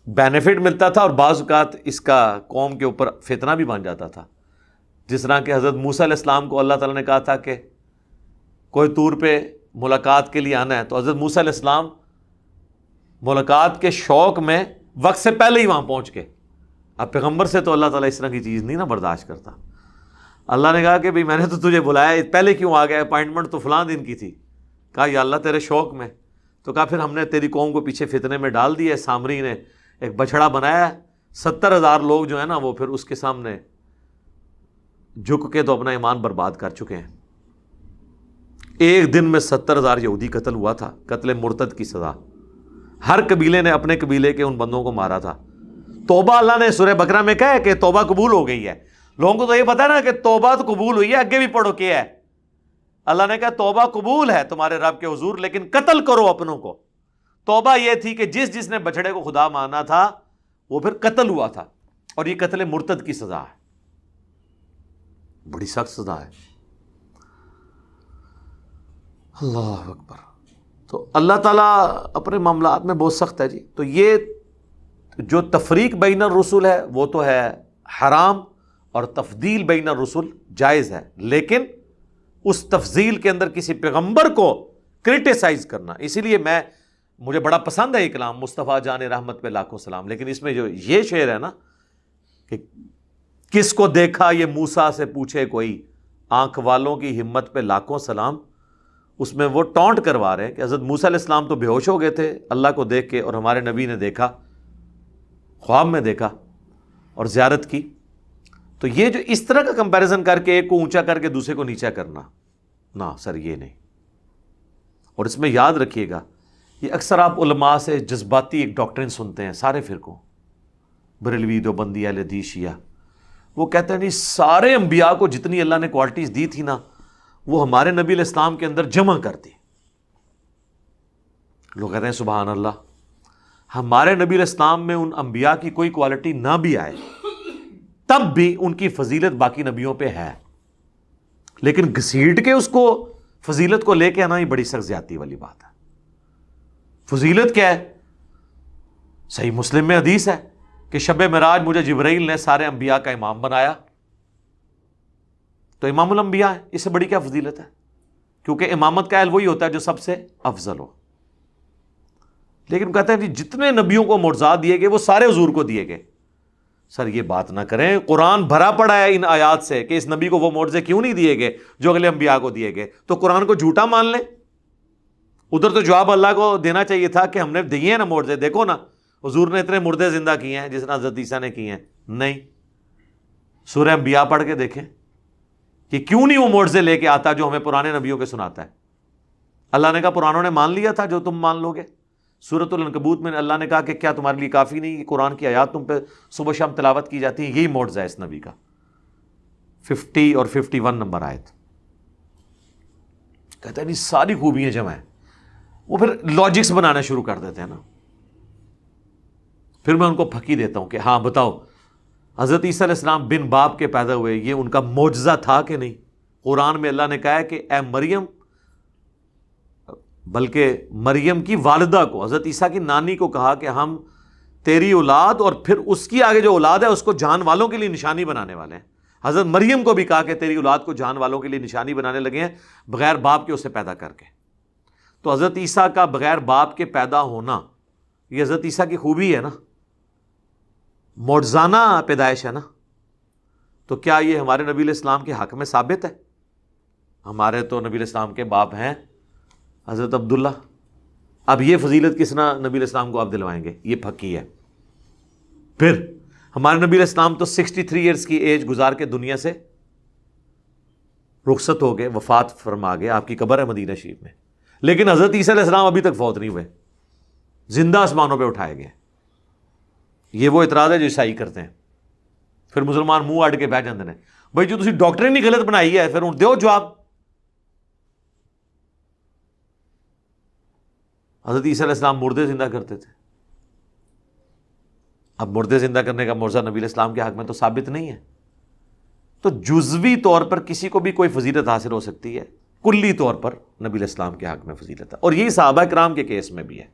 بینیفٹ ملتا تھا اور بعض اوقات اس کا قوم کے اوپر فتنہ بھی بن جاتا تھا. جس طرح کہ حضرت موسیٰ علیہ السلام کو اللہ تعالیٰ نے کہا تھا کہ کوہ طور پہ ملاقات کے لیے آنا ہے، تو حضرت موسیٰ علیہ السلام ملاقات کے شوق میں وقت سے پہلے ہی وہاں پہنچ گئے۔ اب پیغمبر سے تو اللہ تعالیٰ اس طرح کی چیز نہیں نا برداشت کرتا۔ اللہ نے کہا کہ بھئی میں نے تو تجھے بلایا، پہلے کیوں آ گیا؟ اپائنٹمنٹ تو فلاں دن کی تھی۔ کہا یا اللہ تیرے شوق میں۔ تو کہا پھر ہم نے تیری قوم کو پیچھے فتنے میں ڈال دیا ہے، سامری نے ایک بچڑا بنایا ہے، 70,000 لوگ جو ہیں نا وہ پھر اس کے سامنے جھک کے تو اپنا ایمان برباد کر چکے ہیں۔ ایک دن میں 70,000 یہودی قتل ہوا تھا، قتل مرتد کی سزا۔ ہر قبیلے نے اپنے قبیلے کے ان بندوں کو مارا تھا۔ توبہ اللہ نے سورہ بقرہ میں کہا ہے کہ توبہ قبول ہو گئی ہے۔ لوگوں کو تو یہ پتا ہے نا کہ توبہ تو قبول ہوئی ہے، آگے بھی پڑھو کیا ہے۔ اللہ نے کہا توبہ قبول ہے تمہارے رب کے حضور، لیکن قتل کرو اپنوں کو۔ توبہ یہ تھی کہ جس نے بچڑے کو خدا مانا تھا وہ پھر قتل ہوا تھا، اور یہ قتل مرتد کی سزا ہے، بڑی سخت سزا ہے۔ اللہ اکبر۔ تو اللہ تعالیٰ اپنے معاملات میں بہت سخت ہے جی۔ تو یہ جو تفریق بین الرسل ہے وہ تو ہے حرام، اور تفضیل بین الرسل جائز ہے، لیکن اس تفضیل کے اندر کسی پیغمبر کو کرٹیسائز کرنا، اسی لیے مجھے بڑا پسند ہے یہ کلام مصطفیٰ جان رحمت پہ لاکھوں سلام، لیکن اس میں جو یہ شعر ہے نا کہ کس کو دیکھا یہ موسیٰ سے پوچھے کوئی، آنکھ والوں کی ہمت پہ لاکھوں سلام، اس میں وہ ٹونٹ کروا رہے ہیں کہ حضرت موسیٰ علیہ السلام تو بے ہوش ہو گئے تھے اللہ کو دیکھ کے، اور ہمارے نبی نے دیکھا، خواب میں دیکھا اور زیارت کی۔ تو یہ جو اس طرح کا کمپیریزن کر کے ایک کو اونچا کر کے دوسرے کو نیچا کرنا، نہ سر یہ نہیں۔ اور اس میں یاد رکھیے گا، یہ اکثر آپ علماء سے جذباتی ایک ڈاکٹرن سنتے ہیں، سارے فرقوں، بریلوی، دیوبندی، اہل حدیث، شیعہ، وہ کہتے ہیں نہیں سارے انبیاء کو جتنی اللہ نے کوالٹیز دی تھی نا وہ ہمارے نبی علیہ السلام کے اندر جمع کر دی۔ لوگ کہتے ہیں سبحان اللہ، ہمارے نبی علیہ السلام میں ان انبیاء کی کوئی کوالٹی نہ بھی آئے تب بھی ان کی فضیلت باقی نبیوں پہ ہے، لیکن گھسیٹ کے اس کو فضیلت کو لے کے آنا ہی بڑی سخت زیادتی والی بات ہے۔ فضیلت کیا ہے؟ صحیح مسلم میں حدیث ہے کہ شب معراج مجھے جبرائیل نے سارے انبیاء کا امام بنایا، تو امام الانبیاء ہے، اس سے بڑی کیا فضیلت ہے؟ کیونکہ امامت کا اہل وہی ہوتا ہے جو سب سے افضل ہو۔ لیکن کہتے ہیں جی جتنے نبیوں کو معجزات دیے گئے وہ سارے حضور کو دیے گئے۔ سر یہ بات نہ کریں، قرآن بھرا پڑا ہے ان آیات سے کہ اس نبی کو وہ معجزے کیوں نہیں دیے گئے جو اگلے انبیاء کو دیے گئے، تو قرآن کو جھوٹا مان لیں۔ ادھر تو جواب اللہ کو دینا چاہیے تھا کہ ہم نے دیے ہیں نا معجزے، دیکھو نا حضور نے اتنے مردے زندہ کیے ہیں جس طرح حضرت عیسیٰ نے کیے ہیں۔ نہیں، سورہ انبیاء پڑھ کے دیکھیں کہ کیوں نہیں وہ معجزے لے کے آتا جو ہمیں پرانے نبیوں کے سناتا ہے۔ اللہ نے کہا پرانوں نے مان لیا تھا جو تم مان لو گے۔ سورۃ العنکبوت میں اللہ نے کہا کہ کیا تمہارے لیے کافی نہیں کہ قرآن کی آیات تم پہ صبح شام تلاوت کی جاتی ہیں، یہی معجزہ ہے اس نبی کا۔ 50 اور 51 نمبر آیت کہتے ہیں نہیں ساری خوبیاں جمع ہیں۔ وہ پھر لاجکس بنانا شروع کر دیتے ہیں نا۔ پھر میں ان کو پھکی دیتا ہوں کہ ہاں بتاؤ حضرت عیسیٰ علیہ السلام بن باپ کے پیدا ہوئے، یہ ان کا معجزہ تھا کہ نہیں؟ قرآن میں اللہ نے کہا ہے کہ اے مریم، بلکہ مریم کی والدہ کو، حضرت عیسیٰ کی نانی کو کہا کہ ہم تیری اولاد اور پھر اس کی آگے جو اولاد ہے اس کو جان والوں کے لیے نشانی بنانے والے ہیں۔ حضرت مریم کو بھی کہا کہ تیری اولاد کو جان والوں کے لیے نشانی بنانے لگے ہیں بغیر باپ کے اسے پیدا کر کے۔ تو حضرت عیسیٰ کا بغیر باپ کے پیدا ہونا یہ حضرت عیسیٰ کی خوبی ہے نا، معجزانہ پیدائش ہے نا۔ تو کیا یہ ہمارے نبی علیہ السلام کے حق میں ثابت ہے؟ ہمارے تو نبی علیہ السلام کے باپ ہیں حضرت عبداللہ۔ اب یہ فضیلت کس طرح نبی علیہ السلام کو آپ دلوائیں گے؟ یہ پھکی ہے۔ پھر ہمارے نبی علیہ السلام تو 63 ایئرس کی ایج گزار کے دنیا سے رخصت ہو گئے، وفات فرما گئے، آپ کی قبر ہے مدینہ شریف میں، لیکن حضرت عیسیٰ علیہ السلام ابھی تک فوت نہیں ہوئے، زندہ آسمانوں پہ اٹھائے گئے۔ یہ وہ اعتراض ہے جو عیسائی کرتے ہیں۔ پھر مسلمان منہ اڑ کے بیٹھ جاتے ہیں بھائی جو تسی ڈاکٹرین ہی غلط بنائی ہے، پھر ہوں دیو جواب۔ حضرت عیسیٰ علیہ السلام مردے زندہ کرتے تھے، اب مردے زندہ کرنے کا معجزہ نبی علیہ السلام کے حق میں تو ثابت نہیں ہے۔ تو جزوی طور پر کسی کو بھی کوئی فضیلت حاصل ہو سکتی ہے، کلی طور پر نبی علیہ السلام کے حق میں فضیلت ہے، اور یہی صحابہ کرام کے کیس میں بھی ہے۔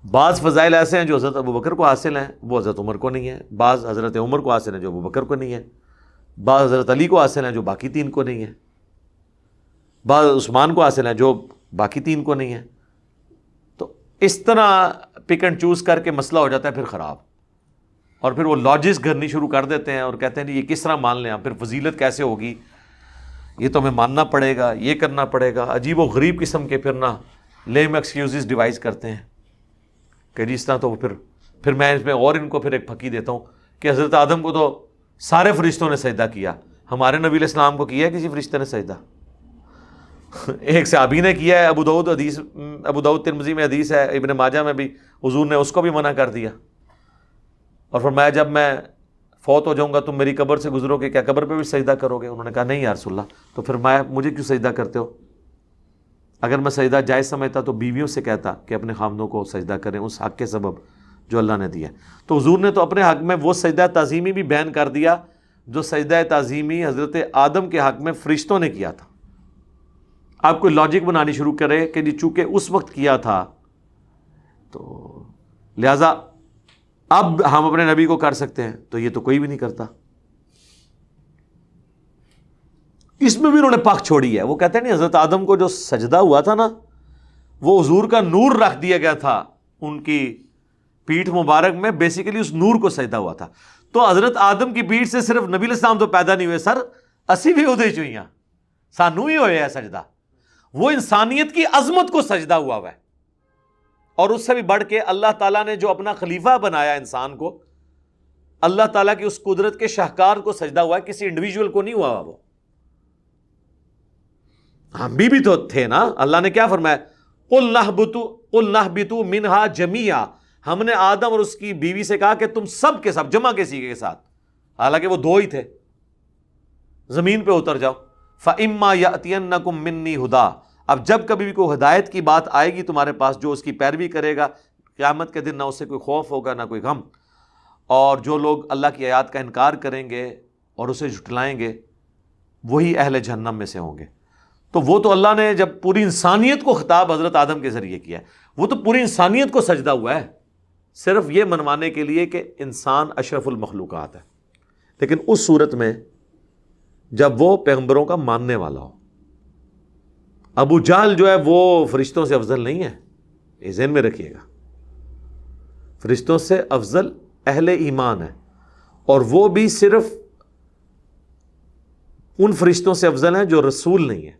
بعض فضائل ایسے ہیں جو حضرت ابوبکر کو حاصل ہیں وہ حضرت عمر کو نہیں ہے، بعض حضرت عمر کو حاصل ہیں جو ابوبکر کو نہیں ہے، بعض حضرت علی کو حاصل ہیں جو باقی 3 کو نہیں ہے۔ بعض عثمان کو حاصل ہیں جو باقی 3 کو نہیں ہے. تو اس طرح پک اینڈ چوز کر کے مسئلہ ہو جاتا ہے پھر خراب, اور پھر وہ لاجکس گھرنی شروع کر دیتے ہیں اور کہتے ہیں یہ کس طرح مان لیں, پھر فضیلت کیسے ہوگی, یہ تو ہمیں ماننا پڑے گا, یہ کرنا پڑے گا. عجیب و غریب قسم کے پھر نا لیم ایکسکیوزز ڈیوائز کرتے ہیں کہ جس طرح. تو پھر میں اس میں اور ان کو پھر ایک پھکی دیتا ہوں کہ حضرت آدم کو تو سارے فرشتوں نے سجدہ کیا, ہمارے نبی علیہ السلام کو کیا ہے کسی فرشتے نے سجدہ؟ ایک صحابی نے کیا ہے, ابو داؤد ترمذی میں حدیث ہے, ابن ماجہ میں بھی, حضور نے اس کو بھی منع کر دیا اور فرمایا جب میں فوت ہو جاؤں گا تم میری قبر سے گزرو گے, کیا قبر پہ بھی سجدہ کرو گے؟ انہوں نے کہا نہیں یا رسول اللہ. تو فرمایا مجھے کیوں سجدہ کرتے ہو؟ اگر میں سجدہ جائز سمجھتا تو بیویوں سے کہتا کہ اپنے خامدوں کو سجدہ کریں اس حق کے سبب جو اللہ نے دیا. تو حضور نے تو اپنے حق میں وہ سجدہ تعظیمی بھی بیان کر دیا جو سجدہ تعظیمی حضرت آدم کے حق میں فرشتوں نے کیا تھا. آپ کوئی لاجک بنانی شروع کرے کہ جی چونکہ اس وقت کیا تھا تو لہذا اب ہم اپنے نبی کو کر سکتے ہیں, تو یہ تو کوئی بھی نہیں کرتا. اس میں بھی انہوں نے پاک چھوڑی ہے. وہ کہتے ہیں نہیں, حضرت آدم کو جو سجدہ ہوا تھا نا وہ حضور کا نور رکھ دیا گیا تھا ان کی پیٹھ مبارک میں, بیسیکلی اس نور کو سجدہ ہوا تھا. تو حضرت آدم کی پیٹھ سے صرف نبی علیہ السلام تو پیدا نہیں ہوئے سر, اسی بھی ادھے چوئیاں سانو ہی ہوئے ہے سجدہ. وہ انسانیت کی عظمت کو سجدہ ہوا ہے, اور اس سے بھی بڑھ کے اللہ تعالیٰ نے جو اپنا خلیفہ بنایا انسان کو, اللہ تعالیٰ کی اس قدرت کے شاہکار کو سجدہ ہوا ہے, کسی انڈیویجول کو نہیں ہوا. وہ ہم بھی تو تھے نا. اللہ نے کیا فرمایا, قُلْ نَهْبِطُوا مِنْهَا جَمِيعًا, ہم نے آدم اور اس کی بیوی سے کہا کہ تم سب کے سب جمع کے سیگے کے ساتھ, حالانکہ وہ 2 ہی تھے, زمین پہ اتر جاؤ. فَإِمَّا يَأْتِيَنَّكُم مِّنِّي هُدًى, اب جب کبھی بھی کوئی ہدایت کی بات آئے گی تمہارے پاس, جو اس کی پیروی کرے گا قیامت کے دن نہ اسے کوئی خوف ہوگا نہ کوئی غم, اور جو لوگ اللہ کی آیات کا انکار کریں گے اور اسے جھٹلائیں گے وہی اہل جہنم میں سے ہوں گے. تو وہ تو اللہ نے جب پوری انسانیت کو خطاب حضرت آدم کے ذریعے کیا ہے, وہ تو پوری انسانیت کو سجدہ ہوا ہے صرف یہ منوانے کے لیے کہ انسان اشرف المخلوقات ہے. لیکن اس صورت میں جب وہ پیغمبروں کا ماننے والا ہو. ابو جہل جو ہے وہ فرشتوں سے افضل نہیں ہے, یہ ذہن میں رکھیے گا. فرشتوں سے افضل اہل ایمان ہے, اور وہ بھی صرف ان فرشتوں سے افضل ہیں جو رسول نہیں ہیں.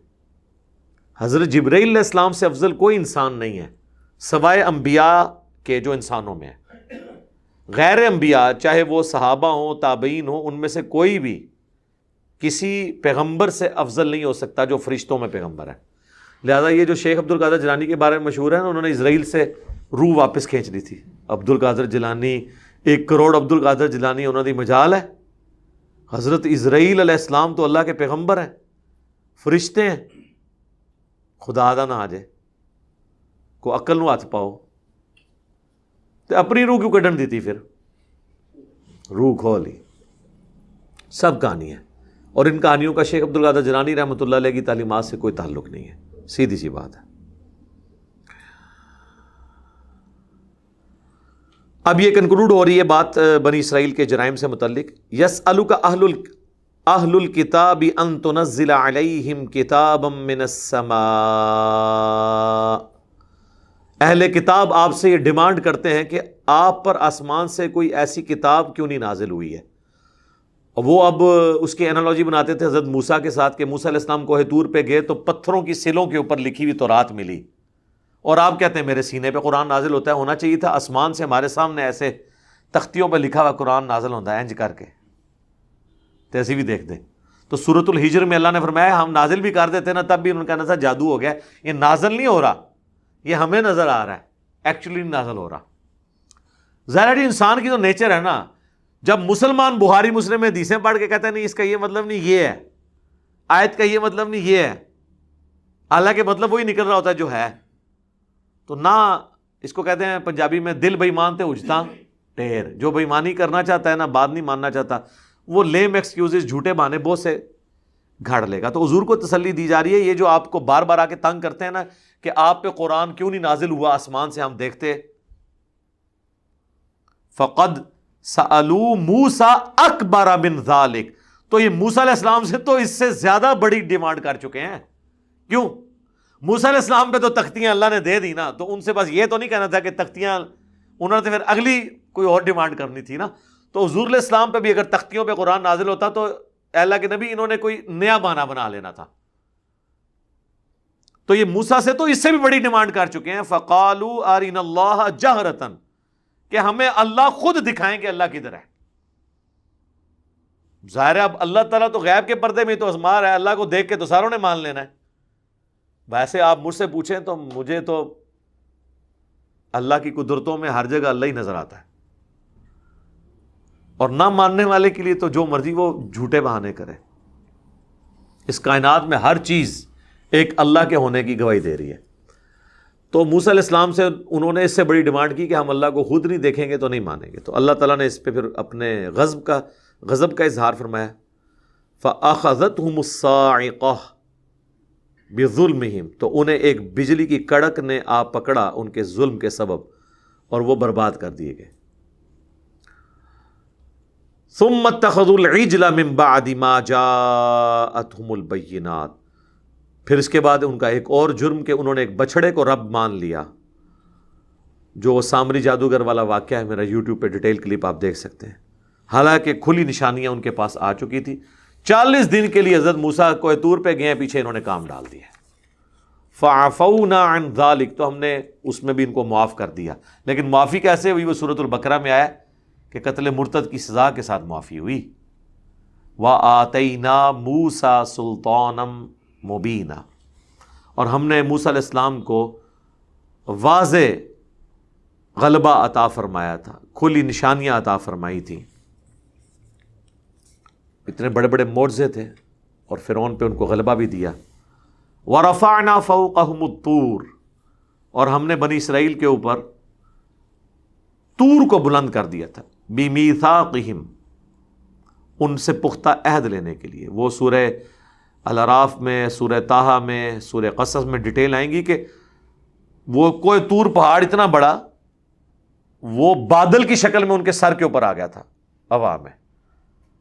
حضرت جبرائیل علیہ السلام سے افضل کوئی انسان نہیں ہے سوائے انبیاء کے جو انسانوں میں ہیں. غیر انبیاء چاہے وہ صحابہ ہوں تابعین ہوں, ان میں سے کوئی بھی کسی پیغمبر سے افضل نہیں ہو سکتا جو فرشتوں میں پیغمبر ہے. لہذا یہ جو شیخ عبد القادر جیلانی کے بارے میں مشہور ہے, انہوں نے اسرائیل سے روح واپس کھینچ لی تھی. عبد القادر جیلانی 1 کروڑ عبد القادر جیلانی انہوں نے مجال ہے. حضرت اسرائیل علیہ السلام تو اللہ کے پیغمبر ہیں, فرشتے ہیں. خدا دا نہ آ جائے کو عقل نو ہاتھ پاؤ تو اپنی روح کیوں کڈن دیتی, پھر روح کھولی. سب کہانی ہے, اور ان کہانیوں کا شیخ عبد القادر جیلانی رحمۃ اللہ علیہ کی تعلیمات سے کوئی تعلق نہیں ہے, سیدھی سی بات ہے. اب یہ کنکلوڈ ہو رہی ہے بات بنی اسرائیل کے جرائم سے متعلق. یسألک اہل الکتاب ان تنزل علیہم کتابا من السماء, اہل کتاب آپ سے یہ ڈیمانڈ کرتے ہیں کہ آپ پر آسمان سے کوئی ایسی کتاب کیوں نہیں نازل ہوئی ہے. وہ اب اس کی انالوجی بناتے تھے حضرت موسیٰ کے ساتھ کہ موسیٰ علیہ السلام کوہ طور پہ گئے تو پتھروں کی سلوں کے اوپر لکھی ہوئی تورات ملی, اور آپ کہتے ہیں میرے سینے پہ قرآن نازل ہوتا ہے. ہونا چاہیے تھا آسمان سے ہمارے سامنے ایسے تختیوں پہ لکھا ہوا قرآن نازل ہوتا ہے انج کر کے, تو ایسی بھی دیکھ دیں. تو سورۃ الحجر میں اللہ نے فرمایا ہم نازل بھی کر دیتے نا, تب بھی انہوں نے کہنا تھا جادو ہو گیا, یہ نازل نہیں ہو رہا, یہ ہمیں نظر آ رہا ہے, ایکچولی نہیں نازل ہو رہا. ظاہر ہے انسان کی تو نیچر ہے نا, جب مسلمان بخاری مسلم میں حدیثیں پڑھ کے کہتے ہیں نہیں اس کا یہ مطلب نہیں یہ ہے, آیت کا یہ مطلب نہیں یہ ہے, حالانکہ مطلب وہی نکل رہا ہوتا ہے جو ہے. تو نہ اس کو کہتے ہیں پنجابی میں دل بےایمان تے اجتا ٹھیر, جو بےایمانی کرنا چاہتا ہے نا بات نہیں ماننا چاہتا, وہ لیم ایکسکیوزز جھوٹے بہانے بہت سے گھڑ لے گا. تو حضور کو تسلی دی جا رہی ہے, یہ جو آپ کو بار بار آ کے تنگ کرتے ہیں نا کہ آپ پہ قرآن کیوں نہیں نازل ہوا آسمان سے ہم دیکھتے, فقد سألوا موسیٰ اکبر من ذالک, تو یہ موسیٰ علیہ السلام سے تو اس سے زیادہ بڑی ڈیمانڈ کر چکے ہیں کیوں؟ موسیٰ علیہ السلام پہ تو تختیاں اللہ نے دے دی نا، تو ان سے بس یہ تو نہیں کہنا تھا کہ تختیاں، انہوں نے تو پھر اگلی کوئی اور ڈیمانڈ کرنی تھی نا. تو حضور علیہ السلام پہ بھی اگر تختیوں پہ قرآن نازل ہوتا تو اللہ کے نبی انہوں نے کوئی نیا بہانہ بنا لینا تھا. تو یہ موسیٰ سے تو اس سے بھی بڑی ڈیمانڈ کر چکے ہیں. فَقَالُوا أَرِنَا اللَّهَ جَهْرَةً، کہ ہمیں اللہ خود دکھائیں کہ اللہ کدھر ہے. ظاہر ہے اب اللہ تعالیٰ تو غیب کے پردے میں تو آزما رہا ہے، اللہ کو دیکھ کے تو ساروں نے مان لینا ہے. ویسے آپ مجھ سے پوچھیں تو مجھے تو اللہ کی قدرتوں میں ہر جگہ اللہ ہی نظر آتا ہے، اور نہ ماننے والے کے لیے تو جو مرضی وہ جھوٹے بہانے کرے. اس کائنات میں ہر چیز ایک اللہ کے ہونے کی گواہی دے رہی ہے. تو موسیٰ علیہ السلام سے انہوں نے اس سے بڑی ڈیمانڈ کی کہ ہم اللہ کو خود نہیں دیکھیں گے تو نہیں مانیں گے. تو اللہ تعالیٰ نے اس پہ پھر اپنے غضب کا اظہار فرمایا. فَأَخَذَتْهُمُ الصَّاعِقَةُ بِظُلْمِهِمْ، تو انہیں ایک بجلی کی کڑک نے آ پکڑا ان کے ظلم کے سبب، اور وہ برباد کر دیے گئے. ثُمَّ اتَّخَذُوا الْعِجْلَ مِن بَعْدِ مَا جَاءَتْهُمُ الْبَيِّنَاتُ، پھر اس کے بعد ان کا ایک اور جرم کہ انہوں نے ایک بچھڑے کو رب مان لیا، جو سامری جادوگر والا واقعہ ہے. میرا یوٹیوب پہ ڈیٹیل کلپ آپ دیکھ سکتے ہیں. حالانکہ کھلی نشانیاں ان کے پاس آ چکی تھی. 40 دن کے لیے حضرت موسیٰ کوہ طور پہ گئے، پیچھے انہوں نے کام ڈال دیا. فَعَفَوْنَا عَنْ ذَلِكَ، تو ہم نے اس میں بھی ان کو معاف کر دیا. لیکن معافی کیسے ہوئی؟ وہ سورۃ البقرہ میں آیا کہ قتل مرتد کی سزا کے ساتھ معافی ہوئی. وَآتَيْنَا مُوسَىٰ سُلْطَانًا مُبِينًا، اور ہم نے موسیٰ علیہ السلام کو واضح غلبہ عطا فرمایا تھا، کھلی نشانیاں عطا فرمائی تھیں. اتنے بڑے بڑے معجزے تھے، اور فرعون پہ ان کو غلبہ بھی دیا. وَرَفَعْنَا فَوْقَهُمُ الطُّورَ، اور ہم نے بنی اسرائیل کے اوپر طور کو بلند کر دیا تھا. بِمِيثَاقِهِمْ، ان سے پختہ عہد لینے کے لیے. وہ سورہ الاعراف میں، سورہ طٰہٰ میں، سورہ قصص میں ڈیٹیل آئیں گی کہ وہ کوہ طور پہاڑ اتنا بڑا، وہ بادل کی شکل میں ان کے سر کے اوپر آ گیا تھا ہوا میں،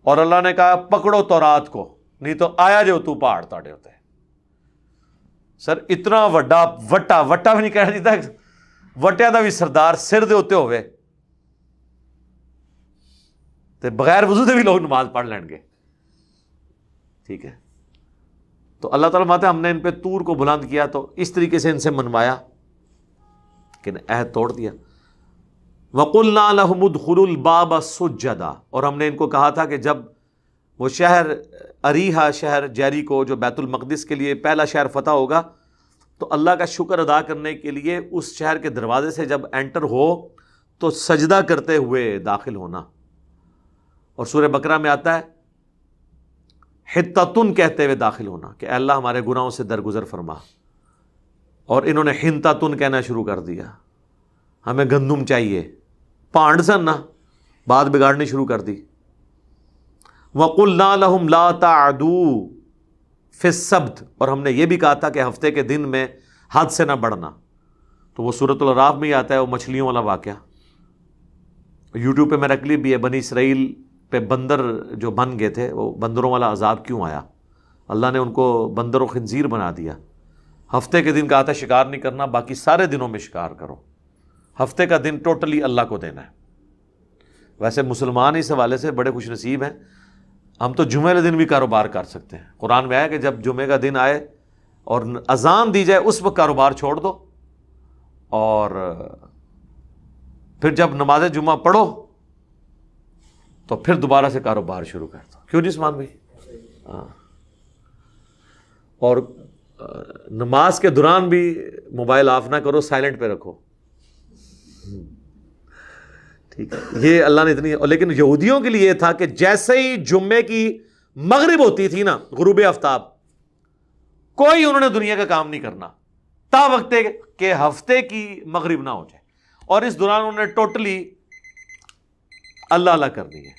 اور اللہ نے کہا پکڑو تورات کو، نہیں تو آیا جو تو پہاڑ تاڑے ہوتے. سر اتنا وڈا وٹا بھی نہیں کہنا چاہتا، وٹیا دا بھی سردار سر دے ہوتے ہوئے تے بغیر وضو دے بھی لوگ نماز پڑھ لیں گے. ٹھیک ہے، تو اللہ تعالیٰ ماتے ہم نے ان پہ طور کو بلند کیا، تو اس طریقے سے ان سے منوایا کہ عہد توڑ دیا. وَقُلْنَا لَهُمُ ادْخُلُوا الْبَابَ سُجَّدًا، اور ہم نے ان کو کہا تھا کہ جب وہ شہر اریحا، شہر جیریکو جو بیت المقدس کے لیے پہلا شہر فتح ہوگا، تو اللہ کا شکر ادا کرنے کے لیے اس شہر کے دروازے سے جب انٹر ہو تو سجدہ کرتے ہوئے داخل ہونا. اور سورہ بقرہ میں آتا ہے حتتن کہتے ہوئے داخل ہونا کہ اے اللہ ہمارے گناہوں سے درگزر فرما. اور انہوں نے حنتتن کہنا شروع کر دیا، ہمیں گندم چاہیے، پانڈ سن نا، بات بگاڑنی شروع کر دی. وَقُلْنَا لَهُمْ لَا تَعْدُوا فِي السَّبْتِ، اور ہم نے یہ بھی کہا تھا کہ ہفتے کے دن میں حد سے نہ بڑھنا. تو وہ سورۃ الاعراف میں ہی آتا ہے وہ مچھلیوں والا واقعہ. یوٹیوب پہ میرا کلپ بھی ہے، بنی اسرائیل پہ بندر جو بن گئے تھے، وہ بندروں والا عذاب کیوں آیا. اللہ نے ان کو بندر و خنزیر بنا دیا. ہفتے کے دن کہا تھا شکار نہیں کرنا، باقی سارے دنوں میں شکار کرو. ہفتے کا دن ٹوٹلی اللہ کو دینا ہے. ویسے مسلمان اس حوالے سے بڑے خوش نصیب ہیں، ہم تو جمعے کے دن بھی کاروبار کر سکتے ہیں. قرآن میں آیا کہ جب جمعے کا دن آئے اور اذان دی جائے اس وقت کاروبار چھوڑ دو، اور پھر جب نماز جمعہ پڑھو تو پھر دوبارہ سے کاروبار شروع کر دو. کیوں جی عثمان بھائی؟ ہاں. اور نماز کے دوران بھی موبائل آف نہ کرو، سائلنٹ پہ رکھو. ٹھیک ہے، یہ اللہ نے اتنی. لیکن یہودیوں کے لیے یہ تھا کہ جیسے ہی جمعے کی مغرب ہوتی تھی نا، غروب آفتاب، کوئی انہوں نے دنیا کا کام نہیں کرنا تا وقت کہ ہفتے کی مغرب نہ ہو جائے. اور اس دوران انہوں نے ٹوٹلی اللہ اللہ کرنی ہے،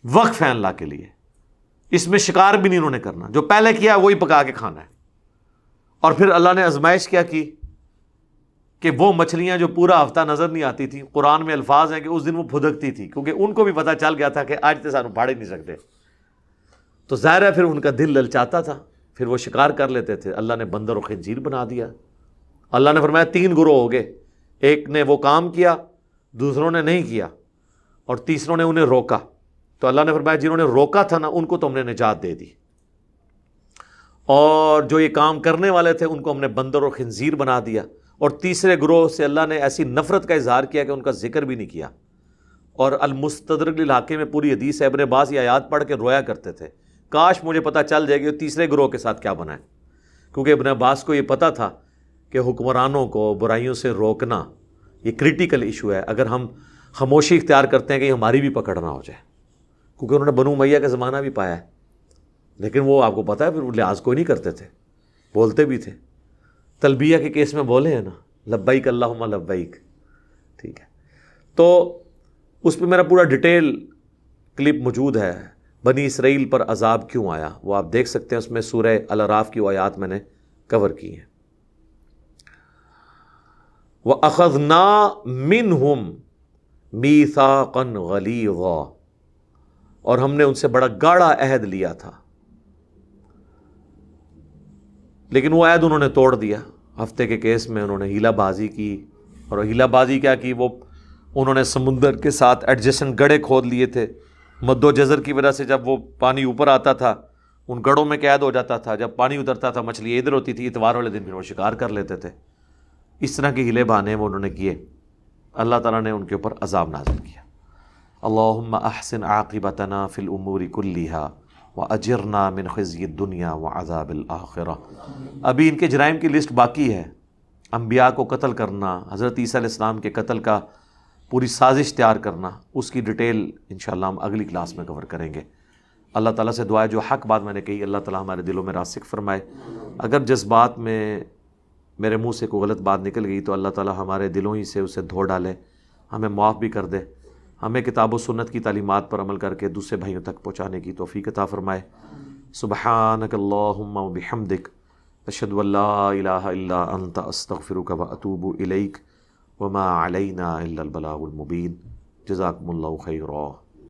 وقف ہے اللہ کے لیے. اس میں شکار بھی نہیں انہوں نے کرنا، جو پہلے کیا وہی پکا کے کھانا ہے. اور پھر اللہ نے آزمائش کیا کی کہ وہ مچھلیاں جو پورا ہفتہ نظر نہیں آتی تھی، قرآن میں الفاظ ہیں کہ اس دن وہ پھدکتی تھی، کیونکہ ان کو بھی پتہ چل گیا تھا کہ آج تو سانو پھاڑ ہی نہیں سکتے. تو ظاہر ہے پھر ان کا دل للچاتا تھا، پھر وہ شکار کر لیتے تھے۔ اللہ نے بندر و خنزیر بنا دیا۔ اللہ نے فرمایا 3 گروہ ہو گئے، ایک نے وہ کام کیا، دوسروں نے نہیں کیا، اور تیسروں نے انہیں روکا۔ تو اللہ نے فرمایا جنہوں نے روکا تھا نا ان کو تو ہم نے نجات دے دی، اور جو یہ کام کرنے والے تھے ان کو ہم نے بندر و خنزیر بنا دیا۔ اور تیسرے گروہ سے اللہ نے ایسی نفرت کا اظہار کیا کہ ان کا ذکر بھی نہیں کیا۔ اور المستدرک للحاکم میں پوری حدیث ہے، ابن عباس یہ آیات پڑھ کے رویا کرتے تھے، کاش مجھے پتہ چل جائے گی وہ تیسرے گروہ کے ساتھ کیا بنا ہے، کیونکہ ابن عباس کو یہ پتہ تھا کہ حکمرانوں کو برائیوں سے روکنا یہ کریٹیکل ایشو ہے۔ اگر ہم خاموشی اختیار کرتے ہیں کہ ہماری بھی پکڑ نہ ہو جائے، کیونکہ انہوں نے بنو امیہ کا زمانہ بھی پایا ہے، لیکن وہ آپ کو پتہ ہے پھر وہ لحاظ کوئی نہیں کرتے تھے، بولتے بھی تھے۔ تلبیہ کے کیس میں بولے ہیں نا، لبیک اللہم لبیک، ٹھیک ہے۔ تو اس پہ میرا پورا ڈیٹیل کلپ موجود ہے، بنی اسرائیل پر عذاب کیوں آیا، وہ آپ دیکھ سکتے ہیں، اس میں سورہ الاعراف کی آیات میں نے کور کی ہیں۔ وَأَخَذْنَا مِنْهُمْ مِيثَاقًا غَلِيظًا، اور ہم نے ان سے بڑا گاڑا عہد لیا تھا، لیکن وہ عہد انہوں نے توڑ دیا۔ ہفتے کے کیس میں انہوں نے ہیلا بازی کی، اور ہیلا بازی کیا کی، وہ انہوں نے سمندر کے ساتھ ایڈجسٹنٹ گڑھے کھود لیے تھے، مد و جزر کی وجہ سے جب وہ پانی اوپر آتا تھا ان گڑھوں میں قید ہو جاتا تھا، جب پانی اترتا تھا مچھلی ادھر ہوتی تھی، اتوار والے دن پھر وہ شکار کر لیتے تھے۔ اس طرح کے ہیلے بہانے وہ انہوں نے کیے، اللہ تعالیٰ نے ان کے اوپر عذاب نازل کیا۔ اللہم احسن عاقبتنا فی الامور کلیہا واجرنا من خزی الدنیا وعذاب الآخرہ۔ ابھی ان کے جرائم کی لسٹ باقی ہے، انبیاء کو قتل کرنا، حضرت عیسیٰ علیہ السلام کے قتل کا پوری سازش تیار کرنا، اس کی ڈیٹیل انشاءاللہ ہم اگلی کلاس میں کور کریں گے۔ اللہ تعالیٰ سے دعا ہے جو حق بات میں نے کہی اللہ تعالیٰ ہمارے دلوں میں راسخ فرمائے، اگر جذبات میں میرے منہ سے کوئی غلط بات نکل گئی تو اللہ تعالیٰ ہمارے دلوں ہی سے اسے دھو ڈالے، ہمیں معاف بھی کر دے، ہمیں کتاب و سنت کی تعلیمات پر عمل کر کے دوسرے بھائیوں تک پہنچانے کی توفیق عطا فرمائے۔ سبحانک اللہم و بحمدک، اشہد ان لا الہ الا انت، استغفرک و اتوب الیک، وما علینا الا البلاغ المبین۔ جزاکم اللہ خیرا۔